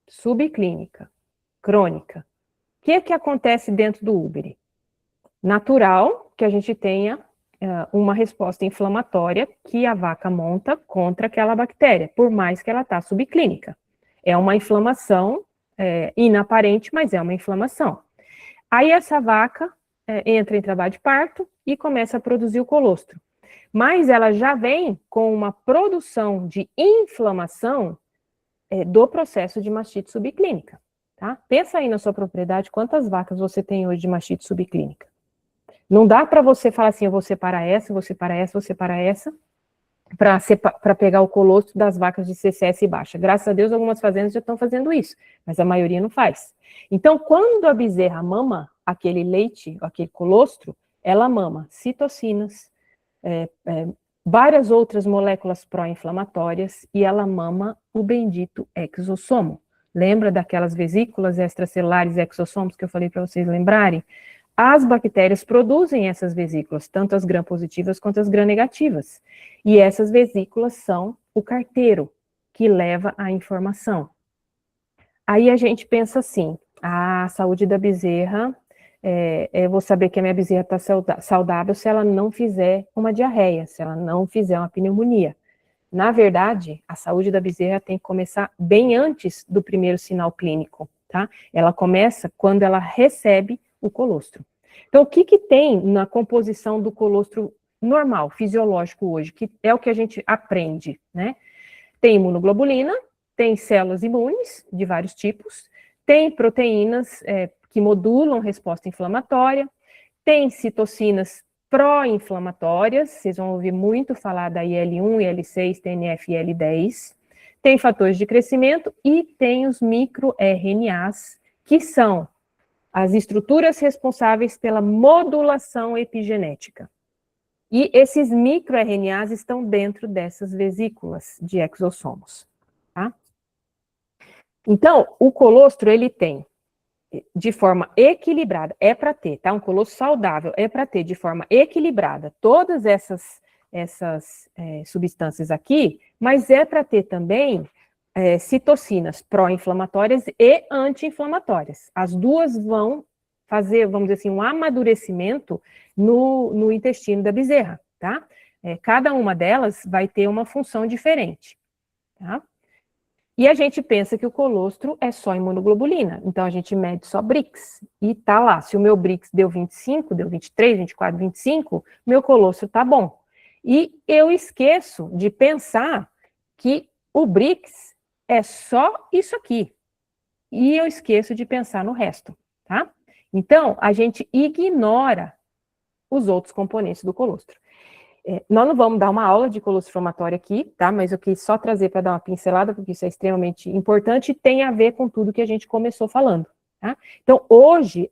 subclínica, crônica, o que acontece dentro do úbere? Natural que a gente tenha uma resposta inflamatória que a vaca monta contra aquela bactéria, por mais que ela está subclínica. É uma inflamação inaparente, mas é uma inflamação. Aí essa vaca entra em trabalho de parto e começa a produzir o colostro. Mas ela já vem com uma produção de inflamação do processo de mastite subclínica, tá? Pensa aí na sua propriedade, quantas vacas você tem hoje de mastite subclínica? Não dá para você falar assim, eu vou separar essa, vou separar essa, vou separar essa, para pegar o colostro das vacas de CCS baixa. Graças a Deus, algumas fazendas já estão fazendo isso, mas a maioria não faz. Então, quando a bezerra mama aquele leite, aquele colostro, ela mama citocinas, várias outras moléculas pró-inflamatórias, e ela mama o bendito exossomo. Lembra daquelas vesículas extracelulares exossomos que eu falei para vocês lembrarem? As bactérias produzem essas vesículas, tanto as gram-positivas quanto as gram-negativas. E essas vesículas são o carteiro que leva a informação. Aí a gente pensa assim, a saúde da bezerra, eu vou saber que a minha bezerra está saudável se ela não fizer uma diarreia, se ela não fizer uma pneumonia. Na verdade, a saúde da bezerra tem que começar bem antes do primeiro sinal clínico, tá? Ela começa quando ela recebe o colostro. Então, o que tem na composição do colostro normal, fisiológico hoje, que é o que a gente aprende, né? Tem imunoglobulina, tem células imunes de vários tipos, tem proteínas que modulam resposta inflamatória, tem citocinas pró-inflamatórias, vocês vão ouvir muito falar da IL-1, IL-6, TNF e IL-10, tem fatores de crescimento e tem os microRNAs, que são as estruturas responsáveis pela modulação epigenética. E esses microRNAs estão dentro dessas vesículas de exossomos, tá? Então, o colostro, ele tem, de forma equilibrada, é para ter, tá? Um colostro saudável é para ter, de forma equilibrada, todas essas substâncias aqui, mas é para ter também citocinas pró-inflamatórias e anti-inflamatórias. As duas vão fazer, vamos dizer assim, um amadurecimento no intestino da bezerra, tá? Cada uma delas vai ter uma função diferente, tá? E a gente pensa que o colostro é só imunoglobulina, então a gente mede só Brix, e tá lá, se o meu Brix deu 25, deu 23, 24, 25, meu colostro tá bom. E eu esqueço de pensar que o Brix é só isso aqui, e eu esqueço de pensar no resto, tá? Então, a gente ignora os outros componentes do colostro. Nós não vamos dar uma aula de colostro inflamatório aqui, tá? Mas eu quis só trazer para dar uma pincelada, porque isso é extremamente importante e tem a ver com tudo que a gente começou falando, tá? Então, hoje,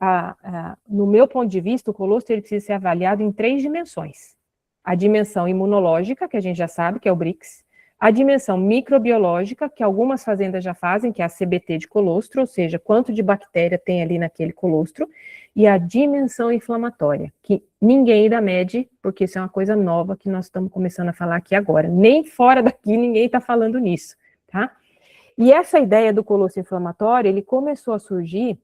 no meu ponto de vista, o colostro ele precisa ser avaliado em 3 dimensões. A dimensão imunológica, que a gente já sabe, que é o Brix, a dimensão microbiológica, que algumas fazendas já fazem, que é a CBT de colostro, ou seja, quanto de bactéria tem ali naquele colostro, e a dimensão inflamatória, que ninguém ainda mede, porque isso é uma coisa nova que nós estamos começando a falar aqui agora. Nem fora daqui ninguém está falando nisso, tá? E essa ideia do colostro inflamatório, ele começou a surgir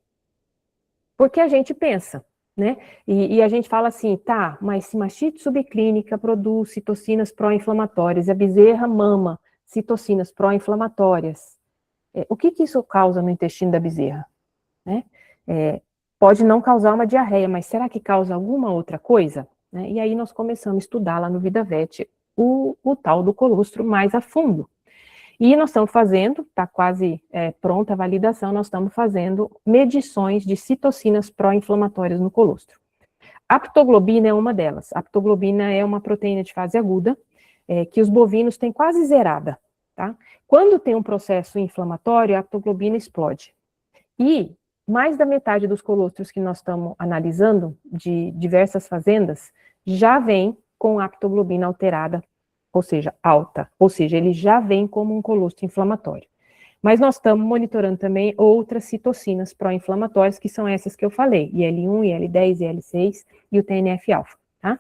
porque a gente pensa, né? E a gente fala assim, tá, mas se mastite subclínica produz citocinas pró-inflamatórias, a bezerra mama citocinas pró-inflamatórias, o que isso causa no intestino da bezerra? Né? Pode não causar uma diarreia, mas será que causa alguma outra coisa? Né? E aí nós começamos a estudar lá no VidaVet o tal do colostro mais a fundo. E nós estamos fazendo, está quase pronta a validação, nós estamos fazendo medições de citocinas pró-inflamatórias no colostro. A aptoglobina é uma delas. A aptoglobina é uma proteína de fase aguda, que os bovinos têm quase zerada, tá? Quando tem um processo inflamatório, a aptoglobina explode. E mais da metade dos colostros que nós estamos analisando, de diversas fazendas, já vem com a aptoglobina alterada, ou seja, alta, ou seja, ele já vem como um colostro inflamatório. Mas nós estamos monitorando também outras citocinas pró-inflamatórias, que são essas que eu falei, IL-1, IL-10, IL-6 e o TNF-alfa, tá?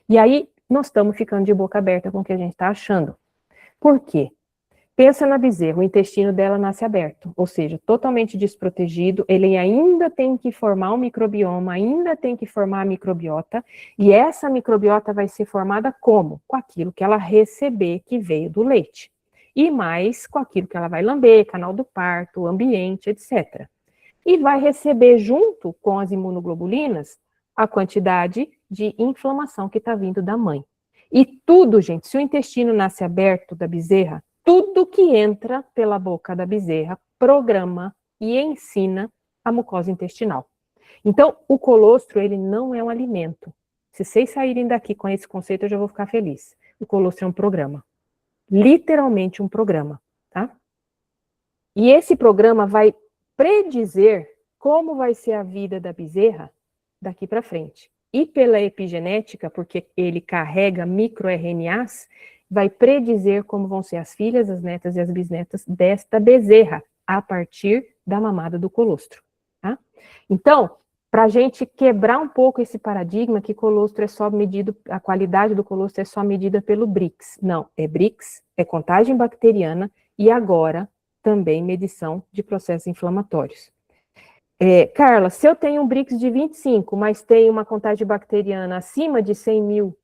E aí, nós estamos ficando de boca aberta com o que a gente está achando. Por quê? Pensa na bezerra, o intestino dela nasce aberto, ou seja, totalmente desprotegido, ele ainda tem que formar um microbioma, ainda tem que formar a microbiota, e essa microbiota vai ser formada como? Com aquilo que ela receber que veio do leite, e mais com aquilo que ela vai lamber, canal do parto, ambiente, etc. E vai receber junto com as imunoglobulinas a quantidade de inflamação que está vindo da mãe. E tudo, gente, se o intestino nasce aberto da bezerra, tudo que entra pela boca da bezerra programa e ensina a mucosa intestinal. Então, o colostro, ele não é um alimento. Se vocês saírem daqui com esse conceito, eu já vou ficar feliz. O colostro é um programa. Literalmente um programa, tá? E esse programa vai predizer como vai ser a vida da bezerra daqui para frente. E pela epigenética, porque ele carrega microRNAs, vai predizer como vão ser as filhas, as netas e as bisnetas desta bezerra, a partir da mamada do colostro, tá? Então, para a gente quebrar um pouco esse paradigma que colostro é só medido, a qualidade do colostro é só medida pelo Brix. Não, é Brix, é contagem bacteriana e agora também medição de processos inflamatórios. Carla, se eu tenho um Brix de 25, mas tenho uma contagem bacteriana acima de 100 mil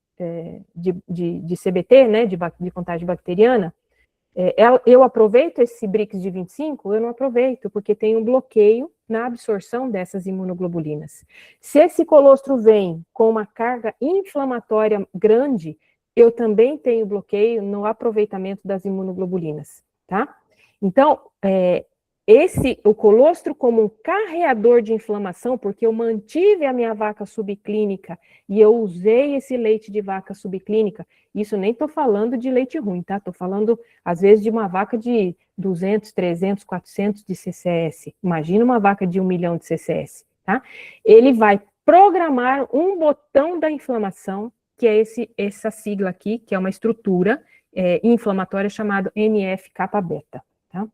de CBT, né, de contagem bacteriana, eu aproveito esse Brix de 25? Eu não aproveito, porque tem um bloqueio na absorção dessas imunoglobulinas. Se esse colostro vem com uma carga inflamatória grande, eu também tenho bloqueio no aproveitamento das imunoglobulinas, tá? Então, o colostro como um carreador de inflamação, porque eu mantive a minha vaca subclínica e eu usei esse leite de vaca subclínica, isso nem estou falando de leite ruim, tá? Estou falando, às vezes, de uma vaca de 200, 300, 400 de CCS. Imagina uma vaca de 1 milhão de CCS, tá? Ele vai programar um botão da inflamação, que é essa sigla aqui, que é uma estrutura inflamatória chamada NF-kappa-beta, tá?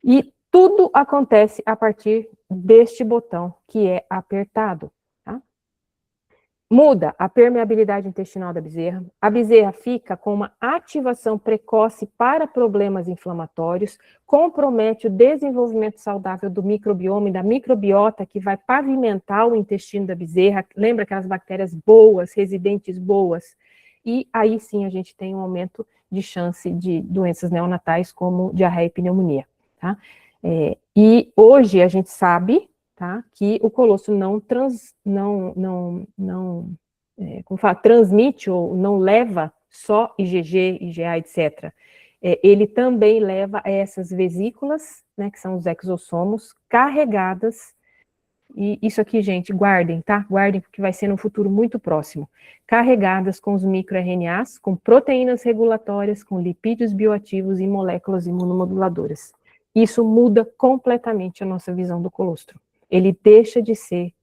E tudo acontece a partir deste botão, que é apertado, tá? Muda a permeabilidade intestinal da bezerra, a bezerra fica com uma ativação precoce para problemas inflamatórios, compromete o desenvolvimento saudável do microbioma e da microbiota que vai pavimentar o intestino da bezerra, lembra aquelas bactérias boas, residentes boas, e aí sim a gente tem um aumento de chance de doenças neonatais como diarreia e pneumonia, tá? E hoje a gente sabe, tá, que o colostro transmite ou não leva só IgG, IgA, etc. Ele também leva essas vesículas, né, que são os exossomos, carregadas, e isso aqui, gente, guardem, tá? Guardem, porque vai ser no futuro muito próximo. Carregadas com os microRNAs, com proteínas regulatórias, com lipídios bioativos e moléculas imunomoduladoras. Isso muda completamente a nossa visão do colostro. Ele deixa de ser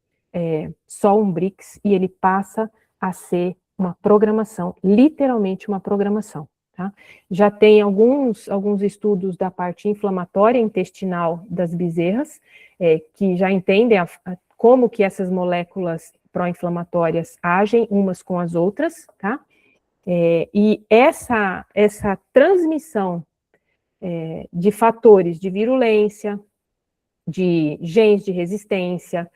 só um BRICS e ele passa a ser uma programação, literalmente uma programação, tá? Já tem alguns estudos da parte inflamatória intestinal das bezerras, que já entendem como que essas moléculas pró-inflamatórias agem umas com as outras, tá? E essa transmissão de fatores de virulência, de genes de resistência,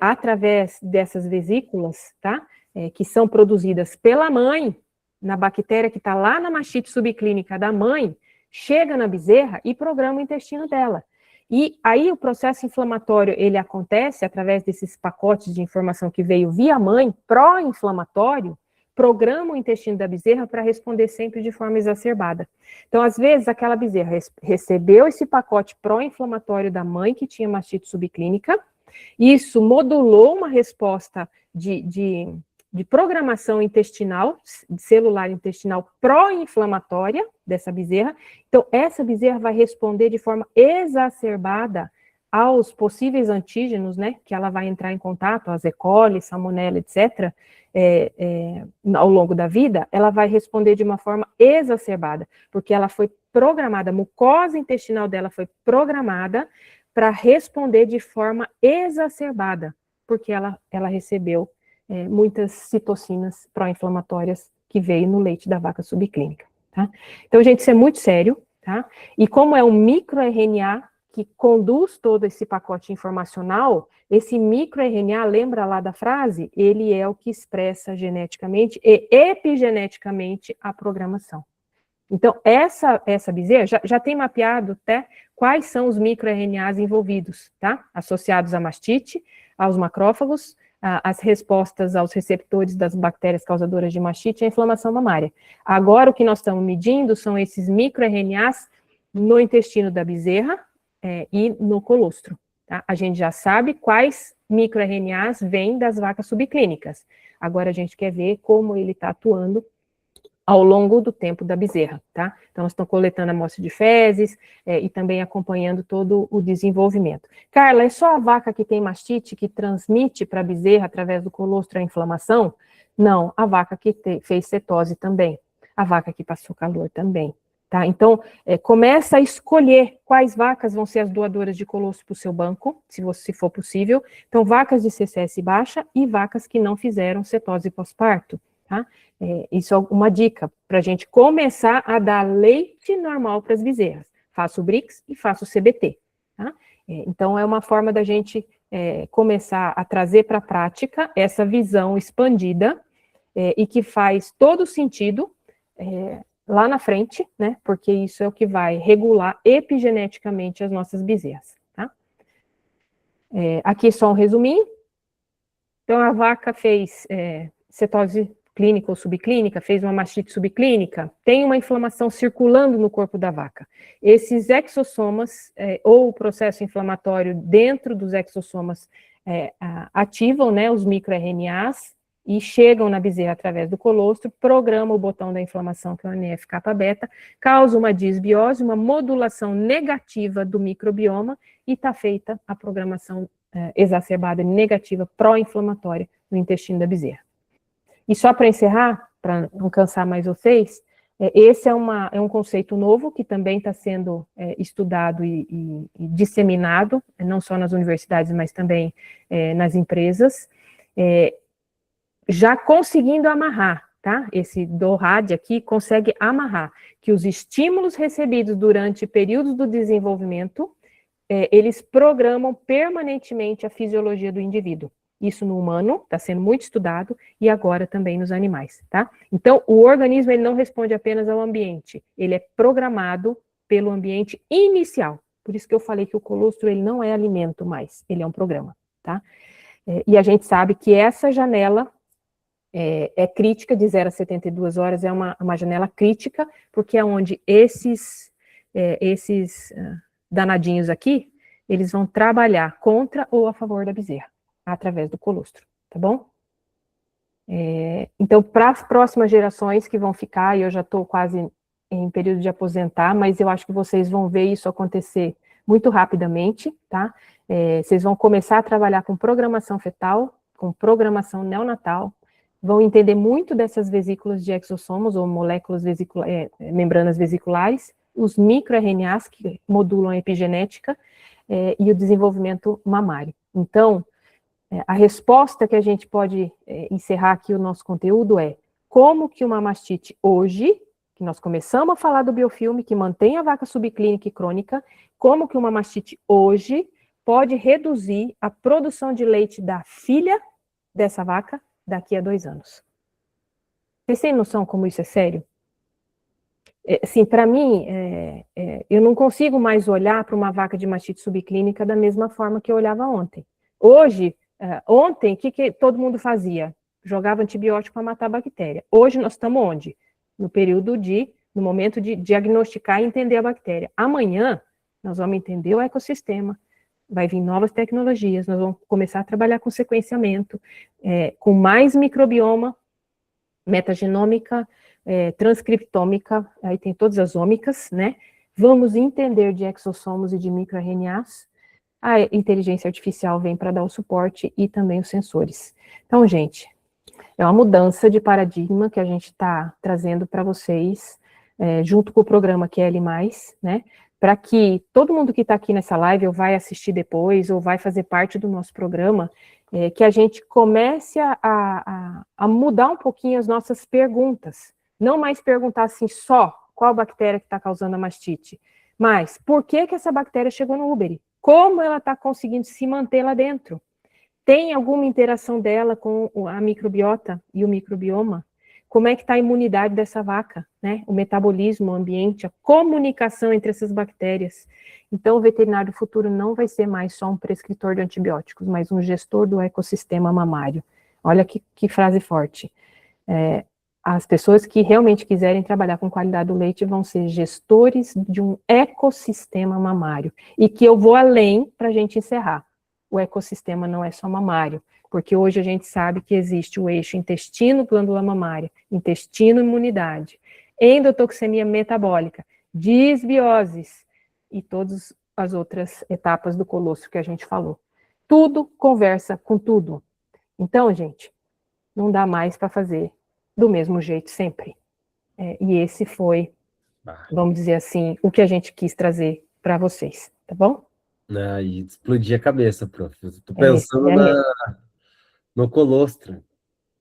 através dessas vesículas, tá? Que são produzidas pela mãe, na bactéria que está lá na mastite subclínica da mãe, chega na bezerra e programa o intestino dela. E aí o processo inflamatório, ele acontece através desses pacotes de informação que veio via mãe, pró-inflamatório, programa o intestino da bezerra para responder sempre de forma exacerbada. Então, às vezes, aquela bezerra recebeu esse pacote pró-inflamatório da mãe que tinha mastite subclínica, isso modulou uma resposta de programação intestinal, celular intestinal pró-inflamatória dessa bezerra. Então, essa bezerra vai responder de forma exacerbada aos possíveis antígenos, né, que ela vai entrar em contato, as E. coli, salmonella, etc., ao longo da vida, ela vai responder de uma forma exacerbada, porque ela foi programada, a mucosa intestinal dela foi programada para responder de forma exacerbada, porque ela recebeu muitas citocinas pró-inflamatórias que veio no leite da vaca subclínica, tá? Então, gente, isso é muito sério, tá? E como é um microRNA que conduz todo esse pacote informacional, esse microRNA, lembra lá da frase? Ele é o que expressa geneticamente e epigeneticamente a programação. Então, essa bezerra já tem mapeado até quais são os microRNAs envolvidos, tá? Associados à mastite, aos macrófagos, as respostas aos receptores das bactérias causadoras de mastite e a inflamação mamária. Agora, o que nós estamos medindo são esses microRNAs no intestino da bezerra e no colostro. Tá? A gente já sabe quais microRNAs vêm das vacas subclínicas. Agora, a gente quer ver como ele está atuando ao longo do tempo da bezerra, tá? Então, nós estamos coletando amostra de fezes e também acompanhando todo o desenvolvimento. Carla, é só a vaca que tem mastite que transmite para a bezerra através do colostro a inflamação? Não, a vaca que fez cetose também, a vaca que passou calor também, tá? Então, começa a escolher quais vacas vão ser as doadoras de colostro para o seu banco, se for possível. Então, vacas de CCS baixa e vacas que não fizeram cetose pós-parto, tá? Isso é uma dica para a gente começar a dar leite normal para as bezerras. Faço o BRICS e faço o CBT. Tá? Então, é uma forma da gente começar a trazer para a prática essa visão expandida e que faz todo sentido lá na frente, né? Porque isso é o que vai regular epigeneticamente as nossas bezerras. Tá? Aqui só um resuminho. Então, a vaca fez cetose clínica ou subclínica, fez uma mastite subclínica, tem uma inflamação circulando no corpo da vaca. Esses exossomas, ou o processo inflamatório dentro dos exossomas, ativam, né, os microRNAs e chegam na bezerra através do colostro, programam o botão da inflamação, que é o NF-kappa-beta, causa uma disbiose, uma modulação negativa do microbioma, e está feita a programação exacerbada negativa pró-inflamatória no intestino da bezerra. E só para encerrar, para não cansar mais vocês, esse é um conceito novo que também está sendo estudado e disseminado, não só nas universidades, mas também nas empresas, já conseguindo amarrar, tá? Esse DORAD aqui consegue amarrar que os estímulos recebidos durante períodos do desenvolvimento, eles programam permanentemente a fisiologia do indivíduo. Isso no humano, está sendo muito estudado, e agora também nos animais, tá? Então, o organismo, ele não responde apenas ao ambiente, ele é programado pelo ambiente inicial. Por isso que eu falei que o colostro, ele não é alimento mais, ele é um programa, tá? E a gente sabe que essa janela é crítica, de 0 a 72 horas, é uma janela crítica, porque é onde esses danadinhos aqui, eles vão trabalhar contra ou a favor da bezerra, através do colostro, tá bom? Então, para as próximas gerações que vão ficar, e eu já estou quase em período de aposentar, mas eu acho que vocês vão ver isso acontecer muito rapidamente, tá? Vocês vão começar a trabalhar com programação fetal, com programação neonatal, vão entender muito dessas vesículas de exossomos, ou moléculas membranas vesiculares, os microRNAs que modulam a epigenética, e o desenvolvimento mamário. Então, a resposta que a gente pode encerrar aqui o nosso conteúdo é: como que uma mastite hoje, que nós começamos a falar do biofilme, que mantém a vaca subclínica e crônica, como que uma mastite hoje pode reduzir a produção de leite da filha dessa vaca daqui a 2 anos. Vocês têm noção como isso é sério? Assim, para mim, eu não consigo mais olhar para uma vaca de mastite subclínica da mesma forma que eu olhava ontem. Hoje, ontem, o que todo mundo fazia? Jogava antibiótico para matar a bactéria. Hoje nós estamos onde? No momento de diagnosticar e entender a bactéria. Amanhã, nós vamos entender o ecossistema, vai vir novas tecnologias, nós vamos começar a trabalhar com sequenciamento, com mais microbioma, metagenômica, transcriptômica, aí tem todas as ômicas, né? Vamos entender de exossomos e de microRNAs. A inteligência artificial vem para dar o suporte e também os sensores. Então, gente, é uma mudança de paradigma que a gente está trazendo para vocês, junto com o programa QL+, né? Para que todo mundo que está aqui nessa live, ou vai assistir depois, ou vai fazer parte do nosso programa, que a gente comece a mudar um pouquinho as nossas perguntas. Não mais perguntar assim só qual bactéria que está causando a mastite, mas por que essa bactéria chegou no úbere? Como ela está conseguindo se manter lá dentro? Tem alguma interação dela com a microbiota e o microbioma? Como é que está a imunidade dessa vaca, né? O metabolismo, o ambiente, a comunicação entre essas bactérias. Então, o veterinário do futuro não vai ser mais só um prescritor de antibióticos, mas um gestor do ecossistema mamário. Olha que frase forte. As pessoas que realmente quiserem trabalhar com qualidade do leite vão ser gestores de um ecossistema mamário. E que eu vou além para a gente encerrar. O ecossistema não é só mamário, porque hoje a gente sabe que existe o eixo intestino-glândula mamária, intestino-imunidade, endotoxemia metabólica, disbioses e todas as outras etapas do colostro que a gente falou. Tudo conversa com tudo. Então, gente, não dá mais para fazer do mesmo jeito sempre. E esse foi, vamos dizer assim, o que a gente quis trazer para vocês, tá bom? E explodir a cabeça, prof. Eu tô pensando no colostro.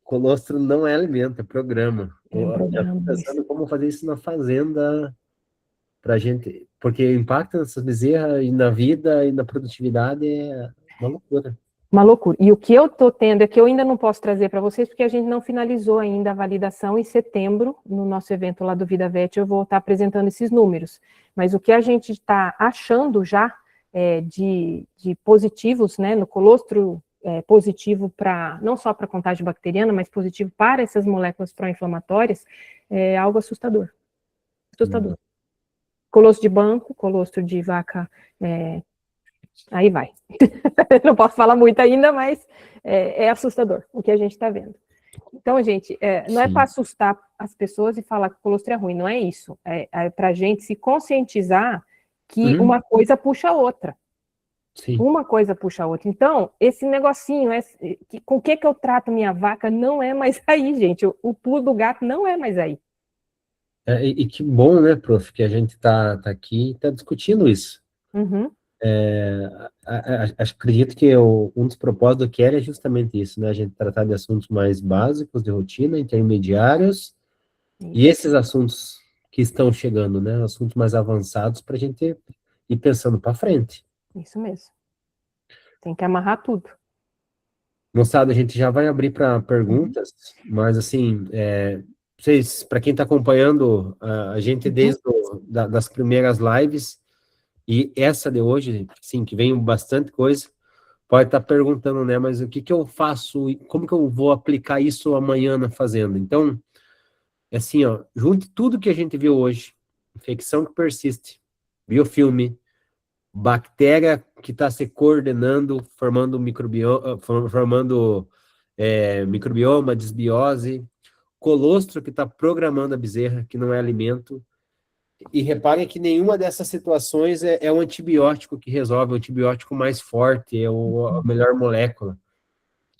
Colostro não é alimento, é programa. Já tô pensando como fazer isso na fazenda pra gente, porque o impacto nessas bezerras e na vida e na produtividade é uma loucura. Uma loucura. E o que eu estou tendo é que eu ainda não posso trazer para vocês, porque a gente não finalizou ainda a validação. Em setembro, no nosso evento lá do Vida Vet, eu vou estar apresentando esses números. Mas o que a gente está achando já de positivos, né, no colostro positivo não só para a contagem bacteriana, mas positivo para essas moléculas pró-inflamatórias, é algo assustador. Assustador. Colostro de banco, colostro de vaca, aí vai. Não posso falar muito ainda, mas é assustador o que a gente está vendo. Então, gente, não é para assustar as pessoas e falar que o colostro é ruim, não é isso. É para a gente se conscientizar que uma coisa puxa a outra. Sim. Uma coisa puxa a outra. Então, esse negocinho, com o que eu trato minha vaca, não é mais aí, gente. O pulo do gato não é mais aí. E que bom, né, prof, que a gente tá aqui e está discutindo isso. Acredito que um dos propósitos do Kelly é justamente isso, né? A gente tratar de assuntos mais básicos, de rotina, intermediários, e esses assuntos que estão chegando, né? Assuntos mais avançados para a gente ir pensando para frente. Isso mesmo. Tem que amarrar tudo. Moçada, a gente já vai abrir para perguntas, mas assim, vocês, para quem está acompanhando a gente desde das primeiras lives, e essa de hoje, sim, que vem bastante coisa, pode estar perguntando, né, mas o que eu faço, como que eu vou aplicar isso amanhã na fazenda? Então, assim, ó, junte tudo que a gente viu hoje, infecção que persiste, biofilme, bactéria que está se coordenando, formando microbioma, desbiose, colostro que está programando a bezerra, que não é alimento. E reparem que nenhuma dessas situações é um antibiótico que resolve, o antibiótico mais forte, é a melhor molécula.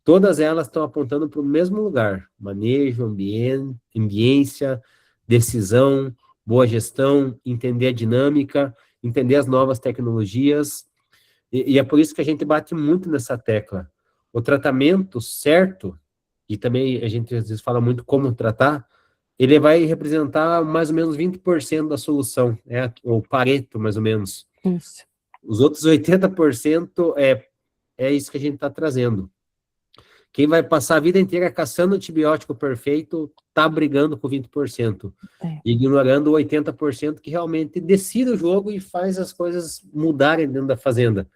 Todas elas estão apontando para o mesmo lugar: manejo, ambiência, decisão, boa gestão, entender a dinâmica, entender as novas tecnologias, e é por isso que a gente bate muito nessa tecla. O tratamento certo, e também a gente às vezes fala muito como tratar, ele vai representar mais ou menos 20% da solução, o Pareto, mais ou menos. Isso. Os outros 80% é isso que a gente está trazendo. Quem vai passar a vida inteira caçando antibiótico perfeito, está brigando com 20%. Ignorando o 80% que realmente decide o jogo e faz as coisas mudarem dentro da fazenda.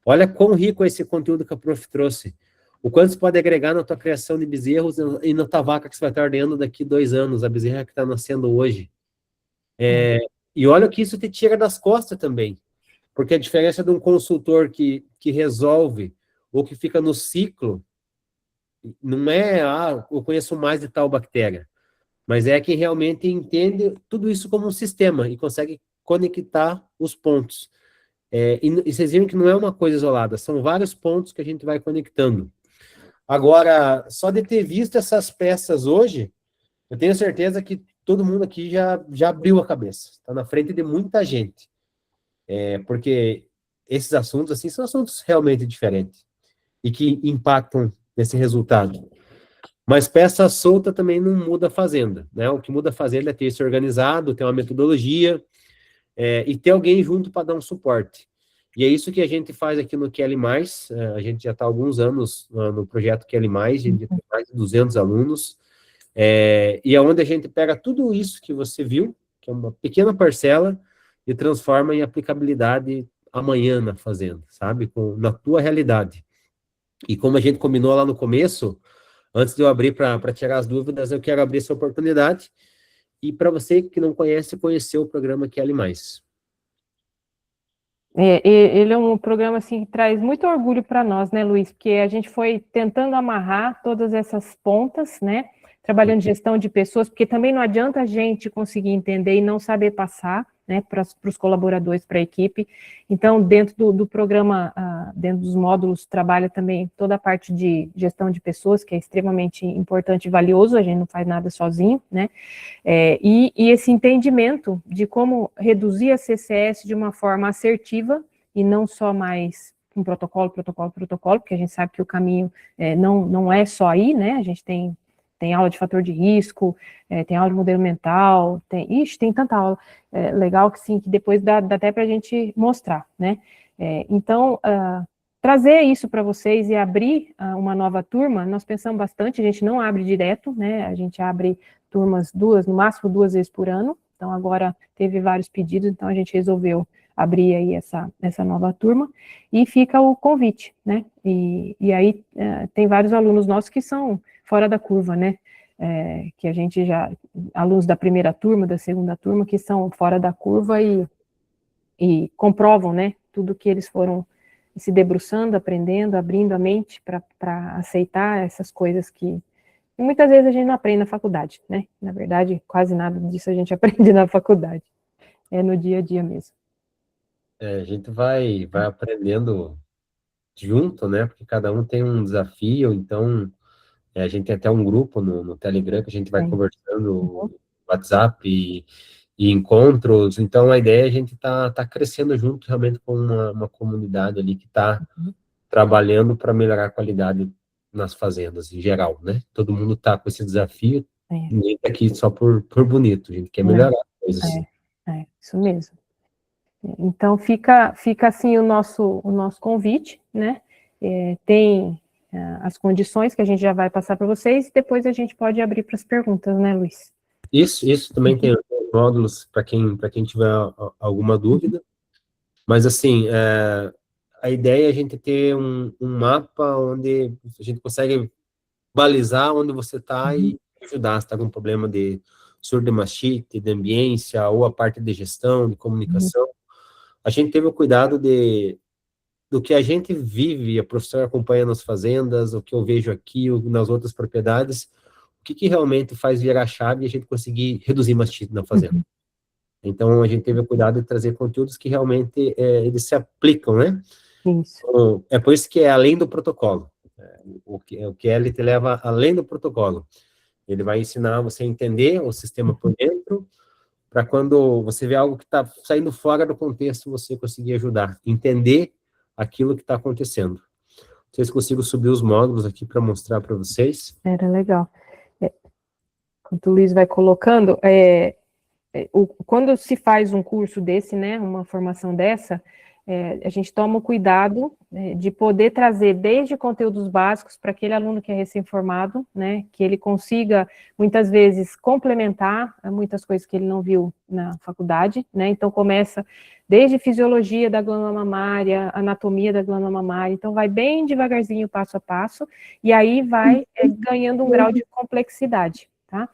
Olha quão rico é esse conteúdo que a prof trouxe. O quanto você pode agregar na tua criação de bezerros e na tua vaca que você vai estar ordenando daqui 2 anos, a bezerra que está nascendo hoje. E olha o que isso te tira das costas também. Porque a diferença de um consultor que resolve ou que fica no ciclo não é, eu conheço mais de tal bactéria, mas é quem realmente entende tudo isso como um sistema e consegue conectar os pontos. E vocês viram que não é uma coisa isolada, são vários pontos que a gente vai conectando. Agora, só de ter visto essas peças hoje, eu tenho certeza que todo mundo aqui já abriu a cabeça, está na frente de muita gente. Porque esses assuntos, assim, são assuntos realmente diferentes e que impactam nesse resultado. Mas peça solta também não muda a fazenda, né? O que muda a fazenda é ter isso organizado, ter uma metodologia e ter alguém junto para dar um suporte. E é isso que a gente faz aqui no QL+, a gente já está há alguns anos no projeto QL+, a gente tem mais de 200 alunos, e é onde a gente pega tudo isso que você viu, que é uma pequena parcela, e transforma em aplicabilidade amanhã na fazenda, sabe? Na tua realidade. E como a gente combinou lá no começo, antes de eu abrir para tirar as dúvidas, eu quero abrir essa oportunidade. E para você que não conhece, conhecer o programa QL+. Ele é um programa assim, que traz muito orgulho para nós, né, Luiz? Porque a gente foi tentando amarrar todas essas pontas, né? Trabalhando em gestão de pessoas, porque também não adianta a gente conseguir entender e não saber passar, né, para os colaboradores, para a equipe. Então, dentro do programa, dentro dos módulos, trabalha também toda a parte de gestão de pessoas, que é extremamente importante e valioso, a gente não faz nada sozinho, né? E esse entendimento de como reduzir a CCS de uma forma assertiva e não só mais um protocolo, porque a gente sabe que o caminho não é só aí, né? A gente tem aula de fator de risco, tem aula de modelo mental, tem tanta aula legal que sim, que depois dá até para a gente mostrar, né? Então, trazer isso para vocês e abrir uma nova turma, nós pensamos bastante, a gente não abre direto, né? A gente abre turmas no máximo 2 vezes por ano, então agora teve vários pedidos, então a gente resolveu abrir aí essa nova turma, e fica o convite, né? E aí tem vários alunos nossos que são fora da curva, né? Que a gente alunos da primeira turma, da segunda turma, que são fora da curva e comprovam, né? Tudo que eles foram se debruçando, aprendendo, abrindo a mente para aceitar essas coisas que muitas vezes a gente não aprende na faculdade, né? Na verdade, quase nada disso a gente aprende na faculdade. É no dia a dia mesmo. A gente vai aprendendo junto, né? Porque cada um tem um desafio, então a gente tem até um grupo no Telegram que a gente vai conversando, no WhatsApp e encontros. Então a ideia é a gente tá crescendo junto realmente com uma comunidade ali que está trabalhando para melhorar a qualidade nas fazendas em geral, né? Todo mundo está com esse desafio, ninguém está aqui só por bonito, a gente quer melhorar as coisas. Isso mesmo. Então fica assim o nosso convite, né? Tem as condições que a gente já vai passar para vocês, e depois a gente pode abrir para as perguntas, né, Luiz? Isso também tem módulos para quem tiver alguma dúvida, mas assim, a ideia é a gente ter um mapa onde a gente consegue balizar onde você está e ajudar, se está com problema de surdo de mastite, de ambiência, ou a parte de gestão, de comunicação. A gente teve o cuidado do que a gente vive, a professora acompanha nas fazendas, o que eu vejo aqui, nas outras propriedades, o que realmente faz virar a chave e a gente conseguir reduzir mastite na fazenda. Então, a gente teve o cuidado de trazer conteúdos que realmente eles se aplicam, né? Isso. Então, é por isso que é além do protocolo. O QL te leva além do protocolo. Ele vai ensinar você a entender o sistema por dentro, para quando você vê algo que está saindo fora do contexto, você conseguir ajudar, entender aquilo que está acontecendo. Não sei se consigo subir os módulos aqui para mostrar para vocês. Era legal. Enquanto o Luiz vai colocando, quando se faz um curso desse, né, uma formação dessa, a gente toma o cuidado de poder trazer desde conteúdos básicos para aquele aluno que é recém-formado, né, que ele consiga, muitas vezes, complementar muitas coisas que ele não viu na faculdade, né, então começa desde fisiologia da glândula mamária, anatomia da glândula mamária, então vai bem devagarzinho, passo a passo, e aí vai ganhando um grau de complexidade, tá?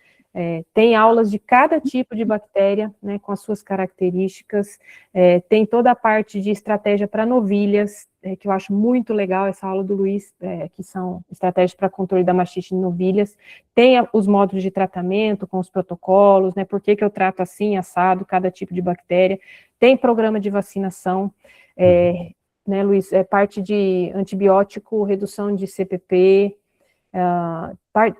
Tem aulas de cada tipo de bactéria, né, com as suas características, tem toda a parte de estratégia para novilhas, que eu acho muito legal, essa aula do Luiz, que são estratégias para controle da mastite em novilhas, tem os módulos de tratamento com os protocolos, né, por que eu trato assim, assado, cada tipo de bactéria, tem programa de vacinação, né, Luiz, parte de antibiótico, redução de CPP,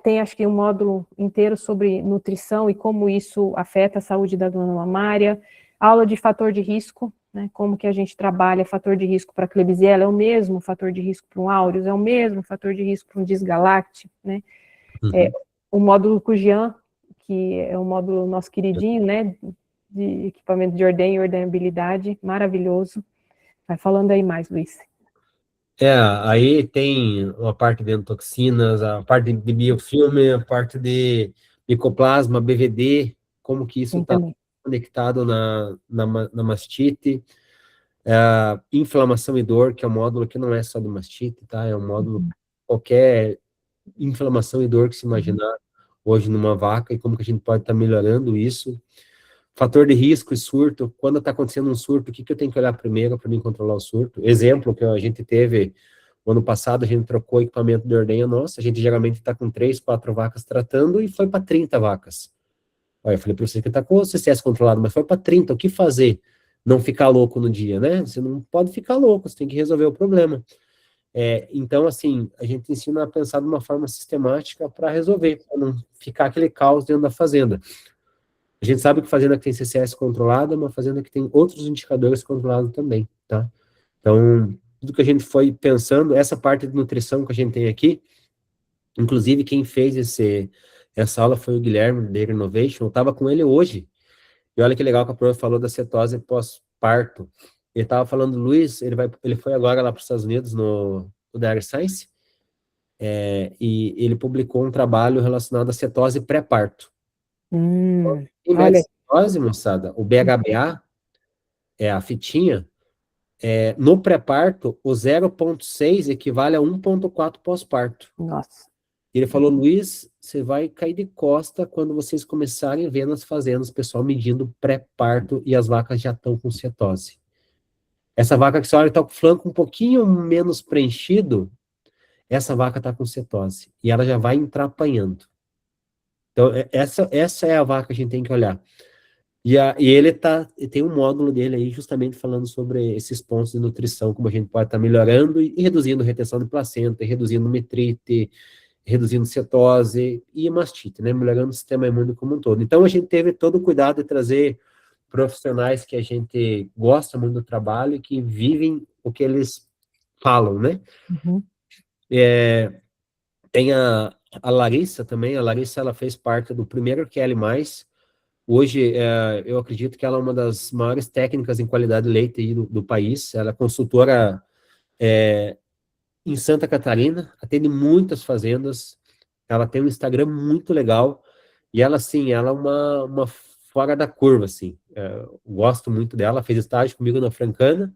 tem acho que um módulo inteiro sobre nutrição e como isso afeta a saúde da glândula mamária, aula de fator de risco, né, como que a gente trabalha fator de risco para Klebsiella, é o mesmo fator de risco para um aureus, é o mesmo fator de risco para um Disgalacti, né, o módulo Cujian, que é um módulo nosso queridinho, né, de equipamento de ordem e ordenabilidade, maravilhoso. Vai falando aí mais, Luiz. Aí tem uma parte de endotoxinas, a parte de biofilme, a parte de micoplasma, BVD, como que isso está conectado na mastite, inflamação e dor, que é um módulo que não é só de mastite, tá? É um módulo qualquer inflamação e dor que se imaginar hoje numa vaca, e como que a gente pode estar melhorando isso. Fator de risco e surto, quando está acontecendo um surto, o que eu tenho que olhar primeiro para mim controlar o surto? Exemplo que a gente teve, no ano passado, a gente trocou o equipamento de ordenha nossa, a gente geralmente está com 3, 4 vacas tratando, e foi para 30 vacas. Aí eu falei para você que está com o CCS controlado, mas foi para 30, o que fazer? Não ficar louco no dia, né? Você não pode ficar louco, você tem que resolver o problema. Então, assim, a gente ensina a pensar de uma forma sistemática para resolver, para não ficar aquele caos dentro da fazenda. A gente sabe que fazenda que tem CCS controlada é uma fazenda que tem outros indicadores controlados também, tá? Então, tudo que a gente foi pensando, essa parte de nutrição que a gente tem aqui, inclusive quem fez essa aula foi o Guilherme, da Innovation, eu estava com ele hoje, e olha que legal que a prof falou da cetose pós-parto. Ele estava falando, Luiz, ele foi agora lá para os Estados Unidos, no Dairy Science, e ele publicou um trabalho relacionado à cetose pré-parto. Em Olha. cetose, moçada, o BHBA é a fitinha, no pré-parto, o 0,6 equivale a 1,4 pós-parto. Nossa. Ele falou, Luiz, você vai cair de costa quando vocês começarem a ver nas fazendas o pessoal medindo pré-parto e as vacas já estão com cetose. Essa vaca que você olha está com o flanco um pouquinho menos preenchido, essa vaca está com cetose. E ela já vai entrar apanhando. Então, essa é a vaca que a gente tem que olhar. E ele tem um módulo dele aí justamente falando sobre esses pontos de nutrição, como a gente pode estar melhorando e reduzindo retenção de placenta, reduzindo metrite, reduzindo cetose e mastite, né? Melhorando o sistema imune como um todo. Então, a gente teve todo o cuidado de trazer profissionais que a gente gosta muito do trabalho e que vivem o que eles falam, né? Uhum. Tem a Larissa também. A Larissa, ela fez parte do primeiro QL+. Hoje, eu acredito que ela é uma das maiores técnicas em qualidade de leite aí do país. Ela é consultora em Santa Catarina, atende muitas fazendas. Ela tem um Instagram muito legal. E ela, assim, ela é uma fora da curva, assim. Gosto muito dela. Fez estágio comigo na Francana.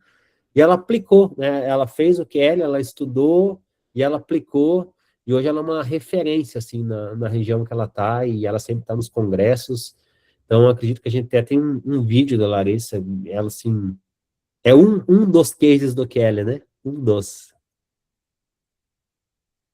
E ela aplicou, né? Ela fez o QL, ela estudou e ela aplicou. E hoje ela é uma referência, assim, na região que ela está. E ela sempre está nos congressos. Então, acredito que a gente até tem um vídeo da Larissa, ela, assim, é um dos cases do Kelly, né? Um dos.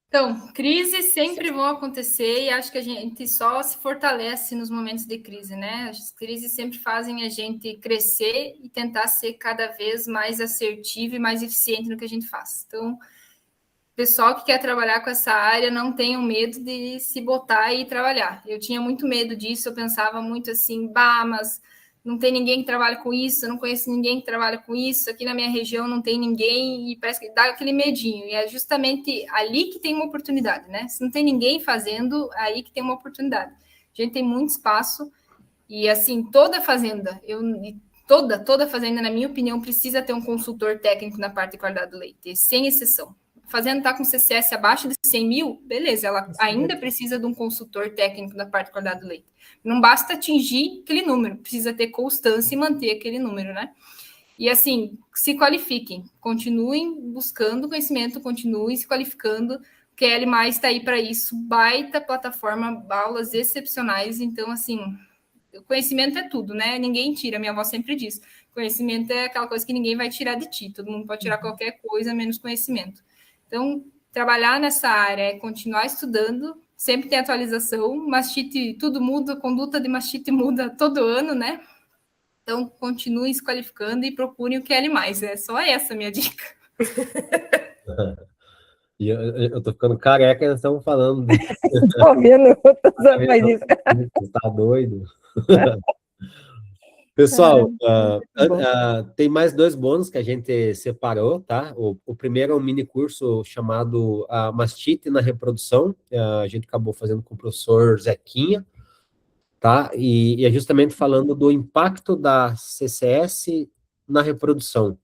Então, crises sempre vão acontecer e acho que a gente só se fortalece nos momentos de crise, né? As crises sempre fazem a gente crescer e tentar ser cada vez mais assertivo e mais eficiente no que a gente faz. Então, pessoal que quer trabalhar com essa área, não tenham medo de se botar e trabalhar. Eu tinha muito medo disso, eu pensava muito assim, mas não tem ninguém que trabalha com isso, eu não conheço ninguém que trabalha com isso, aqui na minha região não tem ninguém, e parece que dá aquele medinho. E é justamente ali que tem uma oportunidade, né? Se não tem ninguém fazendo, aí que tem uma oportunidade. A gente tem muito espaço, e assim, toda fazenda, toda fazenda, na minha opinião, precisa ter um consultor técnico na parte de qualidade do leite, sem exceção. A fazenda está com CCS abaixo de 100 mil, beleza, ela ainda precisa de um consultor técnico da parte de qualidade do leite. Não basta atingir aquele número, precisa ter constância e manter aquele número, né? E assim, se qualifiquem, continuem buscando conhecimento, continuem se qualificando, o QL+ está aí para isso, baita plataforma, aulas excepcionais, então assim, o conhecimento é tudo, né? Ninguém tira, minha avó sempre diz, conhecimento é aquela coisa que ninguém vai tirar de ti, todo mundo pode tirar qualquer coisa, menos conhecimento. Então, trabalhar nessa área é continuar estudando, sempre tem atualização, mastite, tudo muda, a conduta de mastite muda todo ano, né? Então, continuem se qualificando e procurem o QL+. É só essa a minha dica. E eu tô ficando careca, nós estamos falando. Tô vendo, faz isso. Tá doido? Pessoal, tem mais 2 bônus que a gente separou, tá? O primeiro é um mini curso chamado Mastite na Reprodução. A gente acabou fazendo com o professor Zequinha, tá? E é justamente falando do impacto da CCS na reprodução.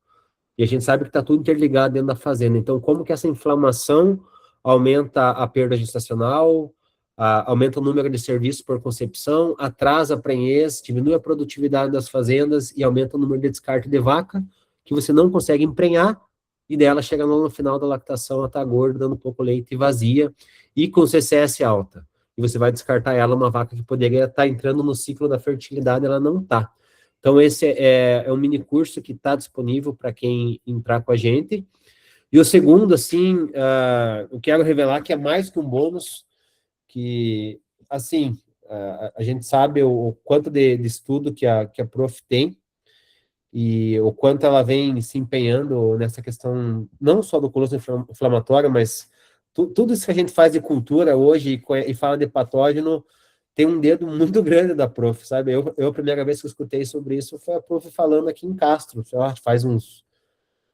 E a gente sabe que está tudo interligado dentro da fazenda. Então, como que essa inflamação aumenta a perda gestacional, aumenta o número de serviços por concepção, atrasa a prenhez, diminui a produtividade das fazendas e aumenta o número de descarte de vaca, que você não consegue emprenhar, e dela chega no final da lactação, ela está gorda, dando pouco leite e vazia, e com CCS alta. E você vai descartar ela, uma vaca que poderia estar entrando no ciclo da fertilidade, ela não está. Então, esse é um mini curso que está disponível para quem entrar com a gente. E o segundo, assim, eu quero revelar que é mais que um bônus, que, assim, a gente sabe o quanto de estudo que a Prof tem e o quanto ela vem se empenhando nessa questão, não só do colostro inflamatório, mas tudo isso que a gente faz de cultura hoje e fala de patógeno, tem um dedo muito grande da Prof, sabe? A primeira vez que eu escutei sobre isso foi a Prof falando aqui em Castro, faz uns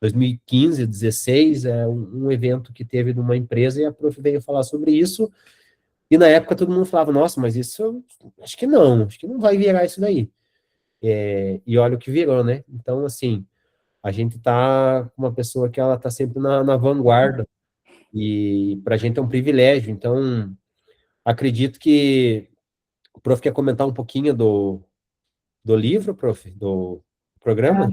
2015, 16, um evento que teve numa empresa e a Prof veio falar sobre isso, e na época todo mundo falava, nossa, mas isso, acho que não vai virar isso daí. E olha o que virou, né? Então, assim, a gente tá com uma pessoa que ela tá sempre na vanguarda, e pra gente é um privilégio, então, acredito que o prof quer comentar um pouquinho do livro, prof, do programa?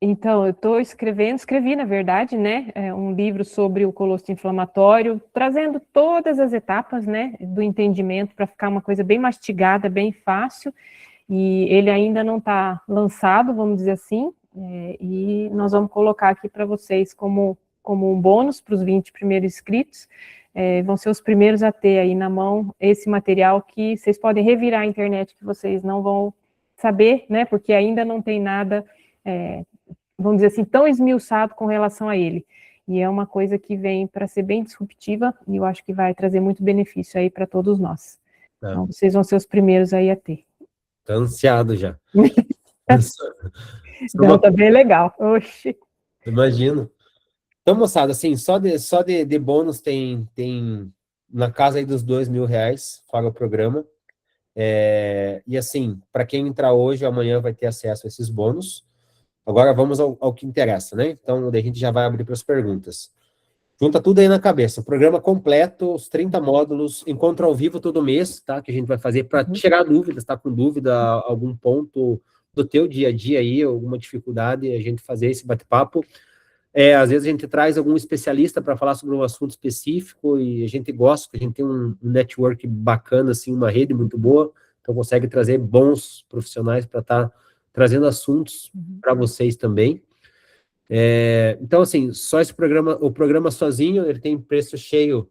Então, eu estou escrevi, na verdade, né, um livro sobre o colostro inflamatório, trazendo todas as etapas, né, do entendimento para ficar uma coisa bem mastigada, bem fácil, e ele ainda não está lançado, vamos dizer assim, e nós vamos colocar aqui para vocês como um bônus para os 20 primeiros inscritos, vão ser os primeiros a ter aí na mão esse material que vocês podem revirar a internet, que vocês não vão saber, né, porque ainda não tem nada... vamos dizer assim, tão esmiuçado com relação a ele. E é uma coisa que vem para ser bem disruptiva, e eu acho que vai trazer muito benefício aí para todos nós. Então, vocês vão ser os primeiros aí a ter. Tô ansiado já. Então, tá bem legal. Oxi. Imagino. Então, moçada, assim, só de bônus tem na casa aí dos R$2.000, fora o programa. E assim, para quem entrar hoje, amanhã vai ter acesso a esses bônus. Agora vamos ao que interessa, né? Então, daí a gente já vai abrir para as perguntas. Junta tudo aí na cabeça. O programa completo, os 30 módulos, encontro ao vivo todo mês, tá? Que a gente vai fazer para tirar dúvidas, tá com dúvida, algum ponto do teu dia a dia aí, alguma dificuldade, a gente fazer esse bate-papo. Às vezes a gente traz algum especialista para falar sobre um assunto específico e a gente gosta, porque a gente tem um network bacana, assim, uma rede muito boa, então consegue trazer bons profissionais para estar trazendo assuntos para vocês também. Então, assim, só esse programa, o programa sozinho, ele tem preço cheio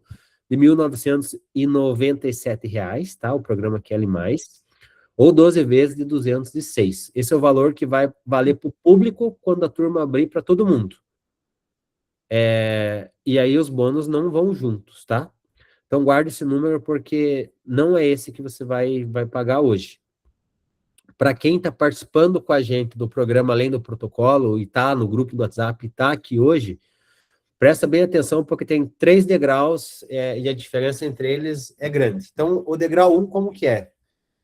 de R$ 1.997, tá? O programa Kelly+, ou 12 vezes de 206. Esse é o valor que vai valer para o público quando a turma abrir para todo mundo. E aí os bônus não vão juntos, tá? Então guarde esse número porque não é esse que você vai pagar hoje. Para quem está participando com a gente do programa Além do Protocolo e está no grupo do WhatsApp e está aqui hoje, presta bem atenção porque tem 3 degraus e a diferença entre eles é grande. Então o degrau 1 como que é?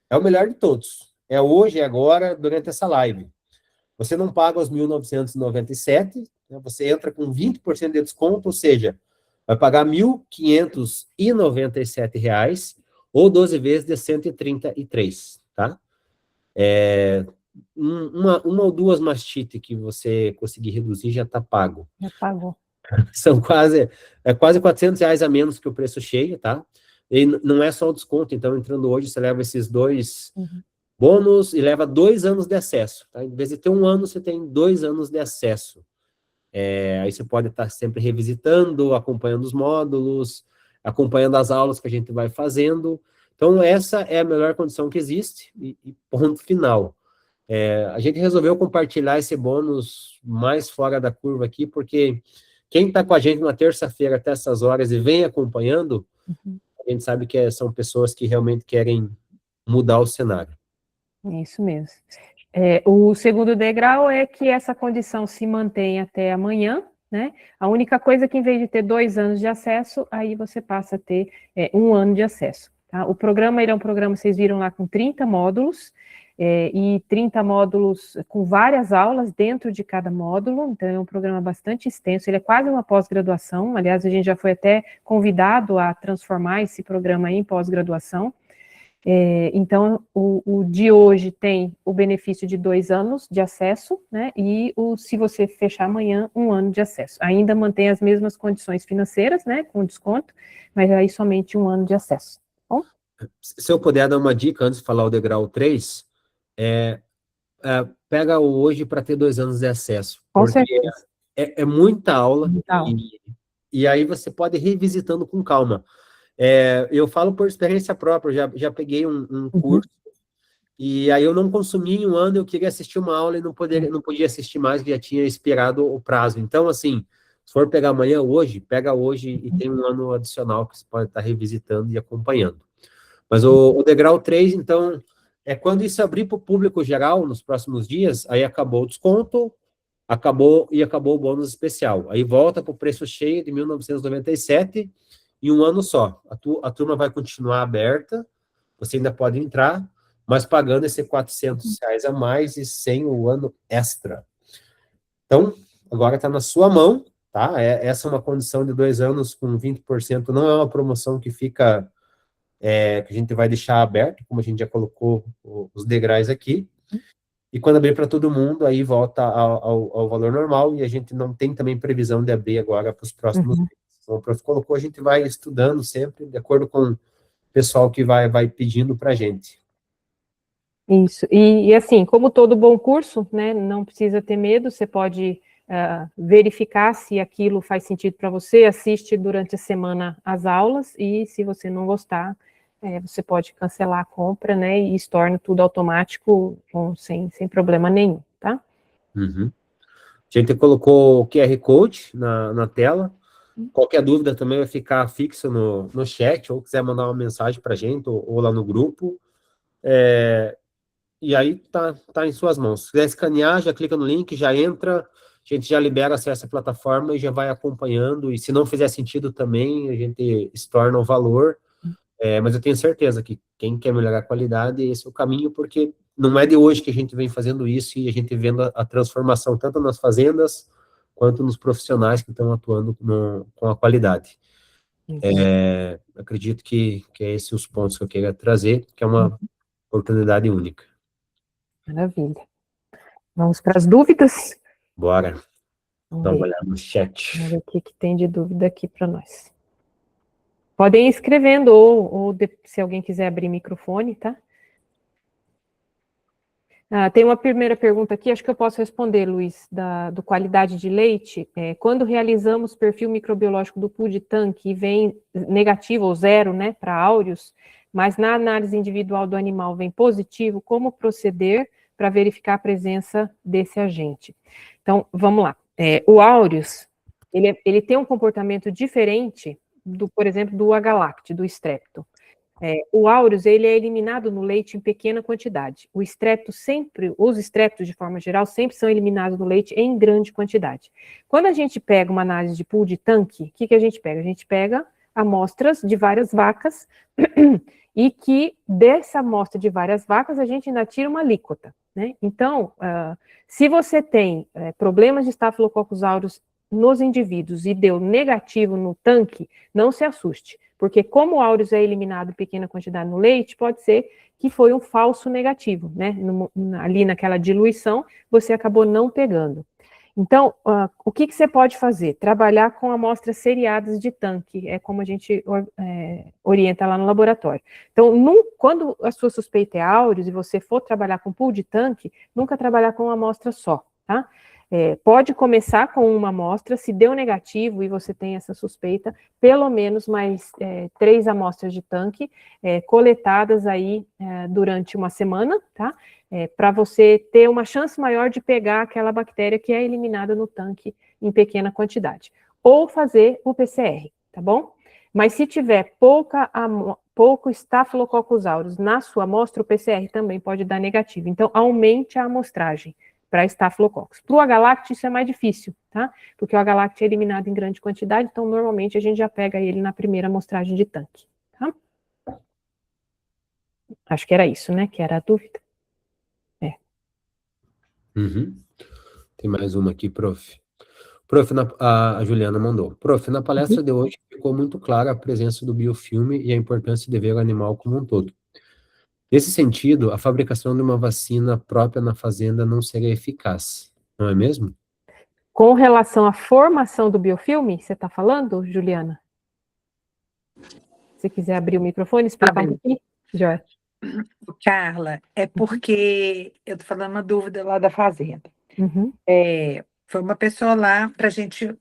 É o melhor de todos. É hoje, é agora, durante essa live. Você não paga os 1.997, né? Você entra com 20% de desconto, ou seja, vai pagar R$ 1.597, ou 12 vezes de 133, tá? Uma ou duas mastite que você conseguir reduzir já está pago. Já pagou. São quase R$400 a menos que o preço cheio, tá? E não é só o desconto, então entrando hoje você leva esses 2 bônus e leva 2 anos de acesso, tá? Em vez de ter 1 ano, você tem 2 anos de acesso. Aí você pode estar sempre revisitando, acompanhando os módulos, acompanhando as aulas que a gente vai fazendo. Então, essa é a melhor condição que existe e ponto final. A gente resolveu compartilhar esse bônus mais fora da curva aqui, porque quem está com a gente na terça-feira até essas horas e vem acompanhando, a gente sabe que são pessoas que realmente querem mudar o cenário. Isso mesmo. O segundo degrau é que essa condição se mantém até amanhã, né? A única coisa é que, em vez de ter 2 anos de acesso, aí você passa a ter 1 ano de acesso. Tá? O programa, ele é um programa, vocês viram lá, com 30 módulos, e 30 módulos com várias aulas dentro de cada módulo, então é um programa bastante extenso, ele é quase uma pós-graduação, aliás, a gente já foi até convidado a transformar esse programa em pós-graduação. Então, o de hoje tem o benefício de 2 anos de acesso, né, e se você fechar amanhã, 1 ano de acesso. Ainda mantém as mesmas condições financeiras, né, com desconto, mas aí somente 1 ano de acesso. Bom? Se eu puder dar uma dica antes de falar o degrau 3, pega o hoje para ter 2 anos de acesso. Com porque certeza. É muita aula, Então. e aí você pode ir revisitando com calma. Eu falo por experiência própria, já peguei um curso, e aí eu não consumi em 1 ano, eu queria assistir uma aula e não podia assistir mais, que já tinha expirado o prazo. Então, assim, se for pegar amanhã, pega hoje e tem 1 ano adicional que você pode estar revisitando e acompanhando. Mas o degrau 3, então, quando isso abrir para o público geral nos próximos dias, aí acabou o desconto, acabou o bônus especial. Aí volta para o preço cheio de 1.997 em 1 ano só. A turma vai continuar aberta, você ainda pode entrar, mas pagando esse R$400 a mais e sem o ano extra. Então, agora está na sua mão, tá? Essa é uma condição de 2 anos com 20%, não é uma promoção que fica, que a gente vai deixar aberto, como a gente já colocou os degraus aqui. e quando abrir para todo mundo, aí volta ao valor normal, e a gente não tem também previsão de abrir agora para os próximos meses. Então, o prof colocou, a gente vai estudando sempre, de acordo com o pessoal que vai pedindo para a gente. Isso, e assim, como todo bom curso, né, não precisa ter medo, você pode verificar se aquilo faz sentido para você, assiste durante a semana as aulas, e se você não gostar, você pode cancelar a compra, né, e isso torna tudo automático, sem problema nenhum, tá? Uhum. A gente colocou o QR Code na tela. Qualquer dúvida também vai ficar fixo no chat, ou quiser mandar uma mensagem para a gente, ou lá no grupo. E aí tá em suas mãos. Se quiser escanear, já clica no link, já entra, a gente já libera acesso à plataforma e já vai acompanhando. E se não fizer sentido também, a gente estorna o valor. Mas eu tenho certeza que quem quer melhorar a qualidade, esse é o caminho, porque não é de hoje que a gente vem fazendo isso, e a gente vendo a transformação tanto nas fazendas quanto nos profissionais que estão atuando com a qualidade. Acredito que é esses os pontos que eu queria trazer, que é uma oportunidade única. Maravilha. Vamos para as dúvidas? Bora. Vamos Dá uma ver. olhada no chat. Vamos ver o que tem de dúvida aqui para nós. Podem ir escrevendo, ou se alguém quiser abrir microfone, tá? Tem uma primeira pergunta aqui, acho que eu posso responder, Luiz, do qualidade de leite. Quando realizamos perfil microbiológico do pool de tanque e vem negativo ou zero, né, para áureos, mas na análise individual do animal vem positivo, como proceder para verificar a presença desse agente? Então, vamos lá. O áureos, ele tem um comportamento diferente, por exemplo, do agalacte, do estrepto. O áureos, ele é eliminado no leite em pequena quantidade. Os estreptos, de forma geral, sempre são eliminados no leite em grande quantidade. Quando a gente pega uma análise de pool de tanque, o que a gente pega? A gente pega amostras de várias vacas, e que dessa amostra de várias vacas, a gente ainda tira uma alíquota, né? Então, se você tem problemas de Staphylococcus aureus nos indivíduos e deu negativo no tanque, não se assuste, porque como o áureos é eliminado em pequena quantidade no leite, pode ser que foi um falso negativo, né? Ali naquela diluição, você acabou não pegando. Então, o que você pode fazer? Trabalhar com amostras seriadas de tanque, é como a gente orienta lá no laboratório. Então, quando a sua suspeita é áureos e você for trabalhar com pool de tanque, nunca trabalhar com uma amostra só, tá? Pode começar com uma amostra, se deu negativo e você tem essa suspeita, pelo menos mais 3 amostras de tanque coletadas aí durante uma semana, tá? Para você ter uma chance maior de pegar aquela bactéria que é eliminada no tanque em pequena quantidade. Ou fazer o PCR, tá bom? Mas se tiver pouco Staphylococcus aureus na sua amostra, o PCR também pode dar negativo. Então, aumente a amostragem para Staphylococcus. Para o agalacte, isso é mais difícil, tá? Porque o agalacte é eliminado em grande quantidade, então, normalmente, a gente já pega ele na primeira amostragem de tanque, tá? Acho que era isso, né? Que era a dúvida. Uhum. Tem mais uma aqui, prof. Prof, a Juliana mandou. Prof, na palestra de hoje ficou muito clara a presença do biofilme e a importância de ver o animal como um todo. Nesse sentido, a fabricação de uma vacina própria na fazenda não seria eficaz, não é mesmo? Com relação à formação do biofilme, você está falando, Juliana? Se quiser abrir o microfone, explicar um pouquinho. Joia. Carla, é porque eu estou falando uma dúvida lá da fazenda. Uhum. Foi uma pessoa lá para a gente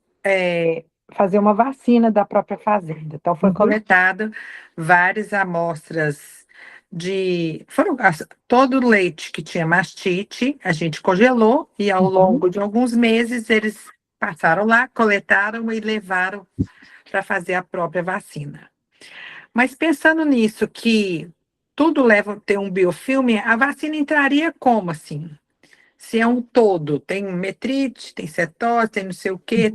fazer uma vacina da própria fazenda. Então, foi coletado várias amostras todo o leite que tinha mastite, a gente congelou, e ao longo de alguns meses eles passaram lá, coletaram e levaram para fazer a própria vacina. Mas pensando nisso, que tudo leva a ter um biofilme, a vacina entraria como, assim? Se é um todo, tem metrite, tem cetose, tem não sei o quê,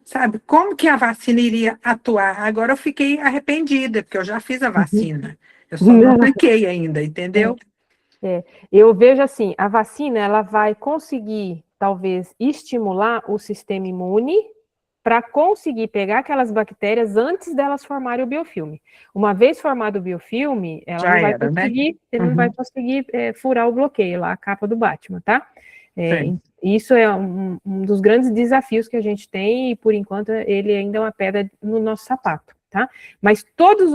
sabe? Como que a vacina iria atuar? Agora eu fiquei arrependida, porque eu já fiz a vacina. Eu só não apliquei ainda, entendeu? Eu vejo assim, a vacina, ela vai conseguir, talvez, estimular o sistema imune, para conseguir pegar aquelas bactérias antes delas formarem o biofilme. Uma vez formado o biofilme, ela Já não vai era, né? conseguir, ele não vai conseguir furar o bloqueio lá, a capa do Batman, tá? Sim. Isso é um dos grandes desafios que a gente tem, e por enquanto ele ainda é uma pedra no nosso sapato, tá? Mas todas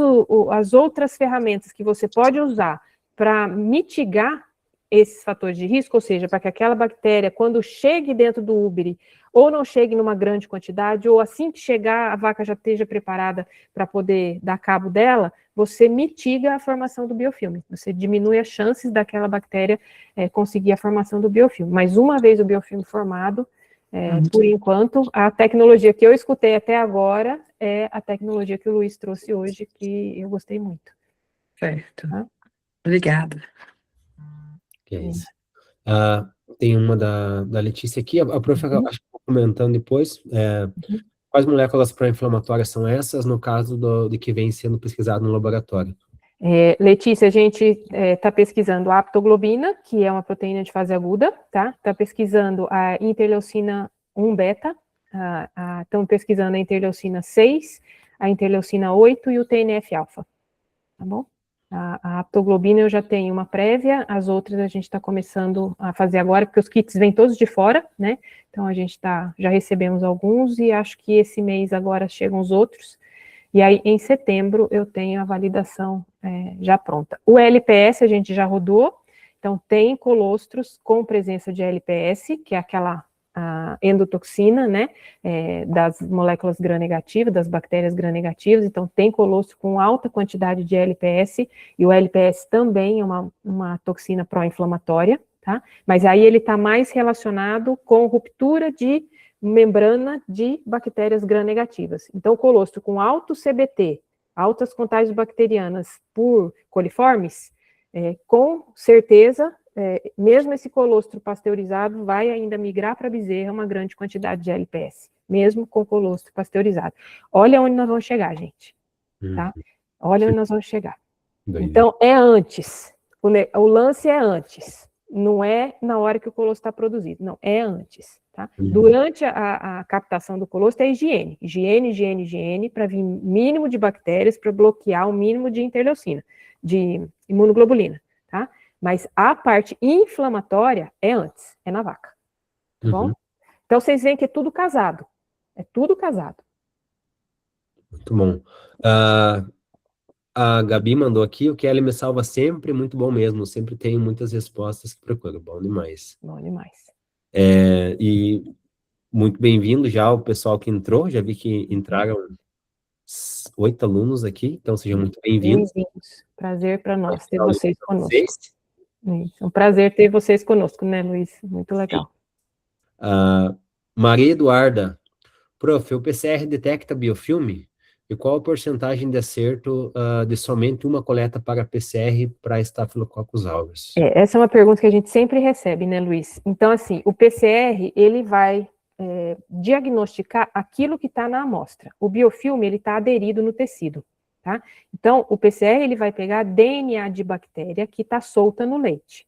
as outras ferramentas que você pode usar para mitigar esses fatores de risco, ou seja, para que aquela bactéria, quando chegue dentro do úbere, ou não chegue numa grande quantidade, ou assim que chegar, a vaca já esteja preparada para poder dar cabo dela, você mitiga a formação do biofilme, você diminui as chances daquela bactéria conseguir a formação do biofilme. Mas uma vez o biofilme formado, por enquanto, a tecnologia que eu escutei até agora é a tecnologia que o Luiz trouxe hoje, que eu gostei muito. Certo. Tá? Obrigada. Que é isso. Tem uma da Letícia aqui, a prof, acho que vou comentando depois. Quais moléculas pró-inflamatórias são essas, no caso de que vem sendo pesquisado no laboratório? Letícia, a gente está pesquisando a aptoglobina, que é uma proteína de fase aguda, tá? Está pesquisando a interleucina 1 beta, estamos pesquisando a interleucina 6, a interleucina 8 e o TNF-alfa, tá bom? A aptoglobina eu já tenho uma prévia, as outras a gente está começando a fazer agora, porque os kits vêm todos de fora, né? Então a gente já recebemos alguns e acho que esse mês agora chegam os outros. E aí, em setembro, eu tenho a validação já pronta. O LPS a gente já rodou, então tem colostros com presença de LPS, que é aquela endotoxina, né, das moléculas gram-negativas, das bactérias gram-negativas, então tem colostro com alta quantidade de LPS, e o LPS também é uma toxina pró-inflamatória, tá? Mas aí ele está mais relacionado com ruptura de membrana de bactérias gram-negativas. Então, o colostro com alto CBT, altas contágios bacterianas por coliformes, com certeza, mesmo esse colostro pasteurizado vai ainda migrar para a bezerra uma grande quantidade de LPS, mesmo com colostro pasteurizado. Olha onde nós vamos chegar, gente, tá? Olha onde nós vamos chegar. Então, é antes, o lance é antes, não é na hora que o colostro está produzido, não, é antes. Tá? Durante a captação do colostro é higiene, para vir mínimo de bactérias, para bloquear o mínimo de interleucina, de imunoglobulina, tá? Mas a parte inflamatória é antes, é na vaca, tá bom? Então, vocês veem que é tudo casado, Muito bom. A Gabi mandou aqui, o QL me salva sempre, muito bom mesmo, sempre tenho muitas respostas que procuro, bom demais. Bom demais. E muito bem-vindo já o pessoal que entrou, já vi que entraram 8 alunos aqui, então sejam muito bem-vindos. Bem-vindos, prazer para nós ter vocês conosco. É um prazer ter vocês conosco, né, Luiz? Muito legal. Maria Eduarda, prof, o PCR detecta biofilme? E qual a porcentagem de acerto de somente uma coleta para PCR para Staphylococcus aureus? Essa é uma pergunta que a gente sempre recebe, né, Luiz? Então, assim, o PCR, ele vai diagnosticar aquilo que está na amostra. O biofilme, ele está aderido no tecido, tá? Então, o PCR, ele vai pegar DNA de bactéria que está solta no leite.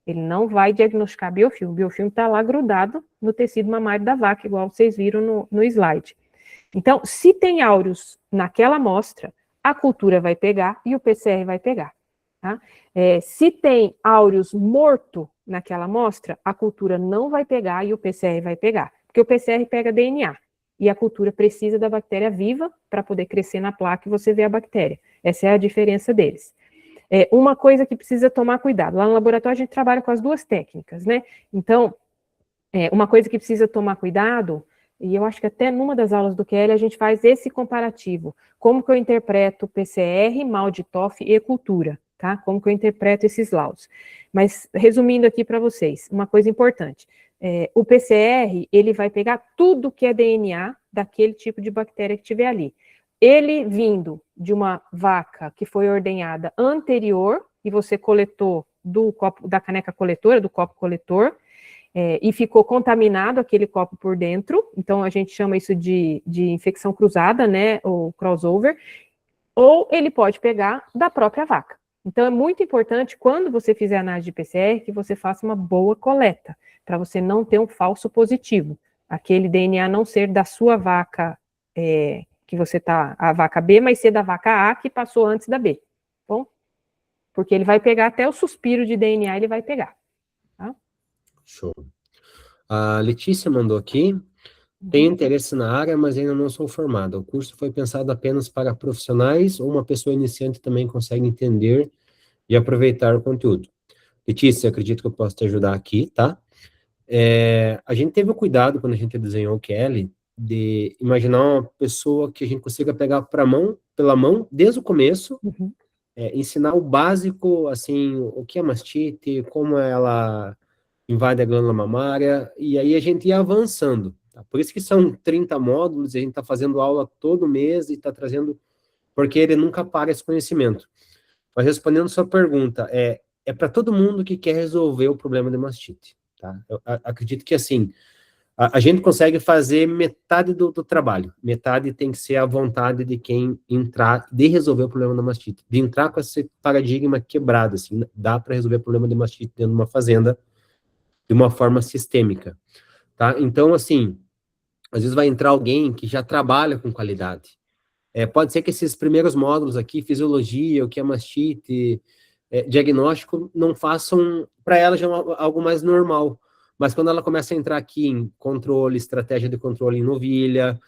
Ele não vai diagnosticar biofilme. O biofilme está lá grudado no tecido mamário da vaca, igual vocês viram no slide. Então, se tem áureos naquela amostra, a cultura vai pegar e o PCR vai pegar, tá? Se tem áureos morto naquela amostra, a cultura não vai pegar e o PCR vai pegar, porque o PCR pega DNA, e a cultura precisa da bactéria viva para poder crescer na placa e você vê a bactéria. Essa é a diferença deles. Uma coisa que precisa tomar cuidado, lá no laboratório a gente trabalha com as duas técnicas, né? Então, uma coisa que precisa tomar cuidado, e eu acho que até numa das aulas do QL a gente faz esse comparativo, como que eu interpreto PCR, mal de TOF e cultura, tá? Como que eu interpreto esses laudos. Mas, resumindo aqui para vocês, uma coisa importante, o PCR, ele vai pegar tudo que é DNA daquele tipo de bactéria que tiver ali. Ele vindo de uma vaca que foi ordenhada anterior, e você coletou da caneca coletora, do copo coletor, e ficou contaminado aquele copo por dentro, então a gente chama isso de infecção cruzada, né, ou crossover, ou ele pode pegar da própria vaca. Então é muito importante, quando você fizer análise de PCR, que você faça uma boa coleta, para você não ter um falso positivo, aquele DNA não ser da sua vaca, que você tá, a vaca B, mas ser da vaca A que passou antes da B, bom? Porque ele vai pegar até o suspiro de DNA, ele vai pegar, tá? Show. A Letícia mandou aqui, tenho interesse na área, mas ainda não sou formada. O curso foi pensado apenas para profissionais ou uma pessoa iniciante também consegue entender e aproveitar o conteúdo? Letícia, acredito que eu posso te ajudar aqui, tá? A gente teve o cuidado, quando a gente desenhou o Kelly, de imaginar uma pessoa que a gente consiga pegar pela mão, desde o começo, ensinar o básico, assim, o que é mastite, como ela invade a glândula mamária, e aí a gente ia avançando. Tá? Por isso que são 30 módulos, a gente está fazendo aula todo mês e está trazendo, porque ele nunca para esse conhecimento. Mas respondendo sua pergunta, é para todo mundo que quer resolver o problema de mastite. Tá? Eu acredito que, assim, a gente consegue fazer metade do trabalho. Metade tem que ser a vontade de quem entrar, de resolver o problema da mastite. De entrar com esse paradigma quebrado, assim, dá para resolver o problema de mastite dentro de uma fazenda de uma forma sistêmica. Tá? Então, assim, às vezes vai entrar alguém que já trabalha com qualidade. Pode ser que esses primeiros módulos aqui, fisiologia, o que é mastite, diagnóstico, não façam, para ela já algo mais normal. Mas quando ela começa a entrar aqui em controle, estratégia de controle em novilha,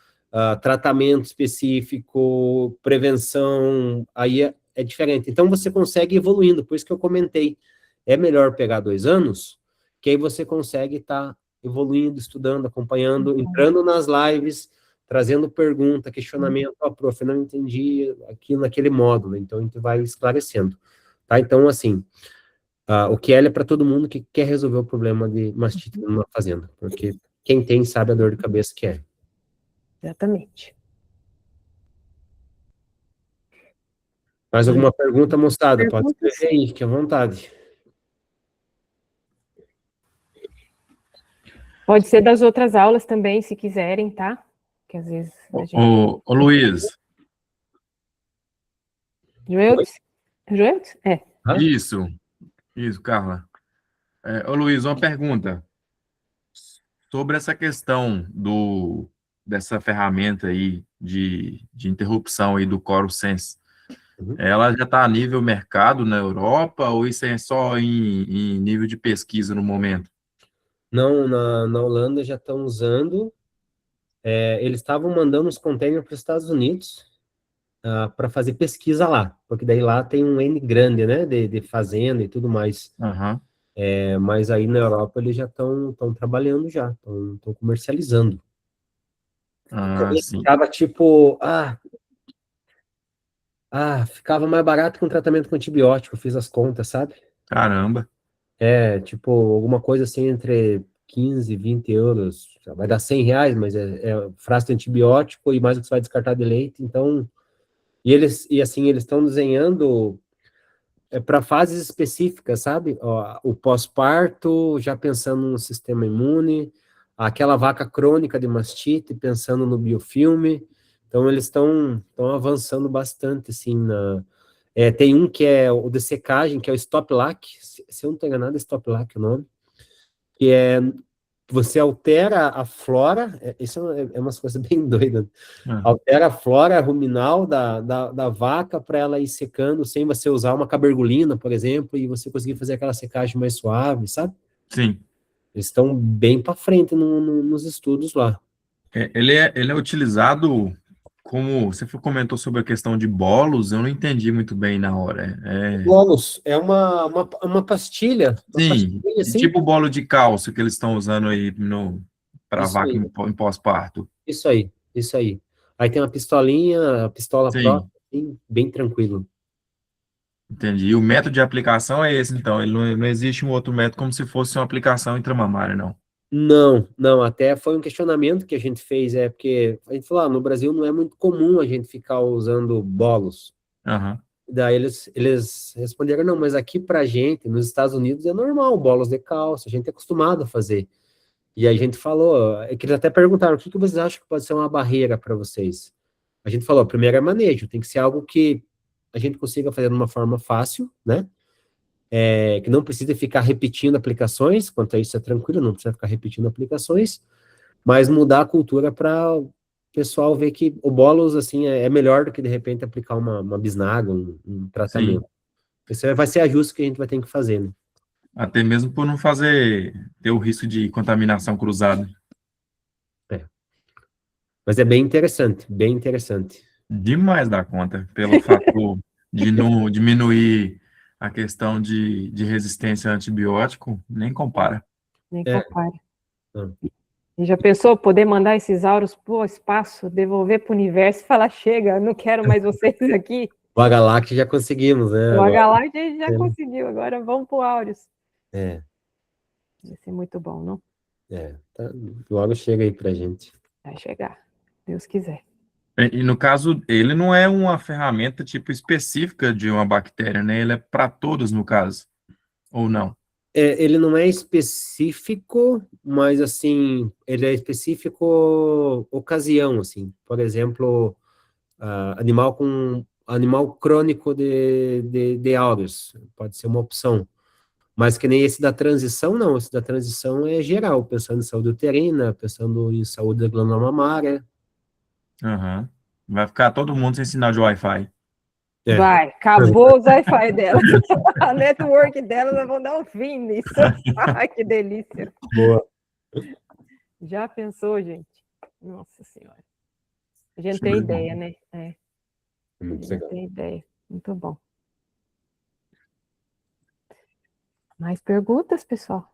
tratamento específico, prevenção, aí é diferente. Então você consegue ir evoluindo, por isso que eu comentei, é melhor pegar 2 anos, que aí você consegue estar evoluindo, estudando, acompanhando, entrando nas lives, trazendo pergunta, questionamento, prof, eu não entendi aquilo naquele módulo, então a gente vai esclarecendo, tá? Então, assim, o QL é para todo mundo que quer resolver o problema de mastite numa fazenda, porque quem tem sabe a dor de cabeça que é. Exatamente. Mais alguma pergunta, moçada? Pode escrever aí, fique à vontade. Pode ser das outras aulas também, se quiserem, tá? Que às vezes a gente... Ô Luiz. Joeldes? Joeldes? Isso, Carla. Ô Luiz, uma pergunta. Sobre essa questão dessa ferramenta aí de interrupção aí do CoroSense, ela já está a nível mercado na Europa ou isso é só em nível de pesquisa no momento? Não, na Holanda já estão usando, eles estavam mandando os containers para os Estados Unidos para fazer pesquisa lá, porque daí lá tem um N grande, né, de fazenda e tudo mais. Mas aí na Europa eles já estão trabalhando já, estão comercializando. Sim. Ficava tipo, ficava mais barato que um tratamento com antibiótico, fiz as contas, sabe? Caramba. Tipo, alguma coisa assim entre 15 e 20 euros, vai dar 100 reais, mas é frasco de antibiótico e mais o que você vai descartar de leite, então... eles estão desenhando para fases específicas, sabe? O pós-parto, já pensando no sistema imune, aquela vaca crônica de mastite, pensando no biofilme. Então, eles estão avançando bastante, assim, tem um que é o de secagem, que é o Stop-Lac, se eu não estou enganado, é Stop-Lac o nome, que você altera a flora, isso é umas coisas bem doidas, altera a flora ruminal da vaca para ela ir secando, sem você usar uma cabergolina, por exemplo, e você conseguir fazer aquela secagem mais suave, sabe? Sim. Eles estão bem para frente nos estudos lá. Ele é utilizado como... Você comentou sobre a questão de bolos, eu não entendi muito bem na hora. Bolos, é uma pastilha. Sim, pastilha, assim. tipo o bolo de cálcio que eles estão usando aí para vaca em pós-parto. Isso aí. Aí tem uma pistolinha, a pistola própria, assim, bem tranquilo. Entendi. E o método de aplicação é esse, então? Ele não existe um outro método como se fosse uma aplicação intramamária, não? Não, até foi um questionamento que a gente fez, porque a gente falou, no Brasil não é muito comum a gente ficar usando bolos. Daí eles responderam, não, mas aqui pra gente, nos Estados Unidos, é normal, bolos de cálcio, a gente é acostumado a fazer. E aí a gente falou, que eles até perguntaram, o que vocês acham que pode ser uma barreira para vocês? A gente falou, primeiro é manejo, tem que ser algo que a gente consiga fazer de uma forma fácil, né? Que não precisa ficar repetindo aplicações, quanto a isso é tranquilo, não precisa ficar repetindo aplicações, mas mudar a cultura para o pessoal ver que o bolos, assim, é melhor do que, de repente, aplicar uma bisnaga, um tratamento. Isso vai ser ajuste que a gente vai ter que fazer, né? Até mesmo por não ter o risco de contaminação cruzada. Mas é bem interessante, bem interessante. Demais da conta, pelo fator de não diminuir a questão de resistência a antibiótico, nem compara. Nem É. compara. Hum. E já pensou poder mandar esses auros para o espaço, devolver para o universo e falar, chega, não quero mais vocês aqui. O H-Lact já conseguimos, né? O Agora. H-Lact a gente já conseguiu, agora vamos para o áureos. É, Vai ser muito bom, não? tá, logo chega aí pra gente. Vai chegar, Deus quiser. E no caso, ele não é uma ferramenta tipo específica de uma bactéria, né? Ele é para todas, no caso, ou não? Ele não é específico, mas, assim, ele é específico ocasião, assim. Por exemplo, animal crônico de áureos, pode ser uma opção. Mas que nem esse da transição, não. Esse da transição é geral, pensando em saúde uterina, pensando em saúde da glândula mamária. Aham. Vai ficar todo mundo sem sinal de Wi-Fi. É. Vai, acabou os Wi-Fi delas. A network delas, nós vamos dar um fim nisso. Ai, que delícia. Boa. Já pensou, gente? Nossa Senhora. A gente tem ideia, né? É. Muito A gente legal. tem ideia. Muito bom. Mais perguntas, pessoal?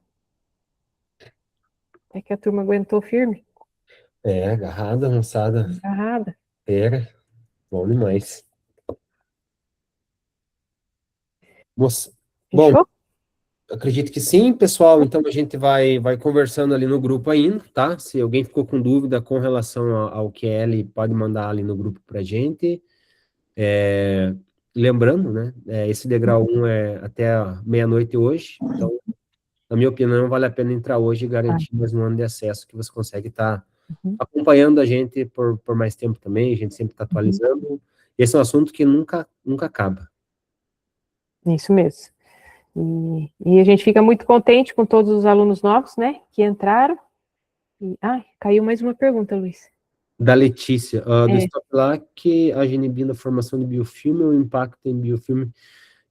É que a turma aguentou firme? Agarrada, moçada. Agarrada. Bom demais. Moça, bom, Fechou? acredito que sim, pessoal. Então a gente vai conversando ali no grupo ainda, tá? Se alguém ficou com dúvida com relação ao QL, pode mandar ali no grupo pra gente. Lembrando, né? Esse degrau 1 é até a meia-noite hoje. Então, na minha opinião, vale a pena entrar hoje e garantir mais um ano de acesso que você consegue estar acompanhando a gente por mais tempo também. A gente sempre está atualizando. Esse é um assunto que nunca acaba. Isso mesmo. E a gente fica muito contente com todos os alunos novos, né, que entraram. Caiu mais uma pergunta, Luiz. Da Letícia, do Stop Lac, a genibina, formação de biofilme ou impacto em biofilme?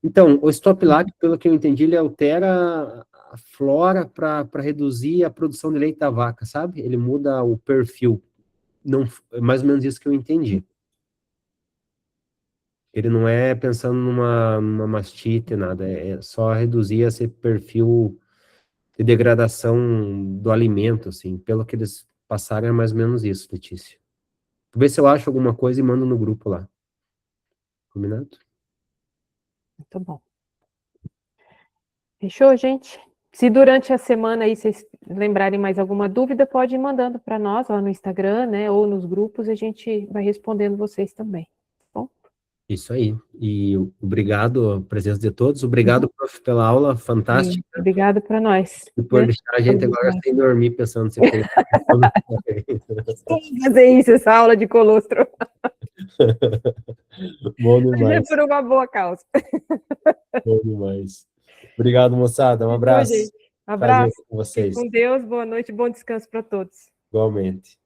Então, o Stop Lac, pelo que eu entendi, ele altera a flora para reduzir a produção de leite da vaca, sabe? Ele muda o perfil. Não, é mais ou menos isso que eu entendi. Ele não é pensando numa mastite, nada, é só reduzir esse perfil de degradação do alimento, assim. Pelo que eles passaram, é mais ou menos isso, Letícia. Vou ver se eu acho alguma coisa e mando no grupo lá. Combinado? Muito bom. Fechou, gente? Se durante a semana aí vocês lembrarem mais alguma dúvida, pode ir mandando para nós lá no Instagram, né, ou nos grupos, a gente vai respondendo vocês também. Tá bom? Isso aí. E obrigado a presença de todos. Obrigado, prof, pela aula fantástica. Obrigado para nós. E por deixar a gente agora sem dormir, pensando se tem. Vamos fazer isso, essa aula de colostro. Bom demais. Por uma boa causa. Bom demais. Obrigado, moçada. Um abraço. Abraço. Com vocês. Com Deus, boa noite, bom descanso para todos. Igualmente.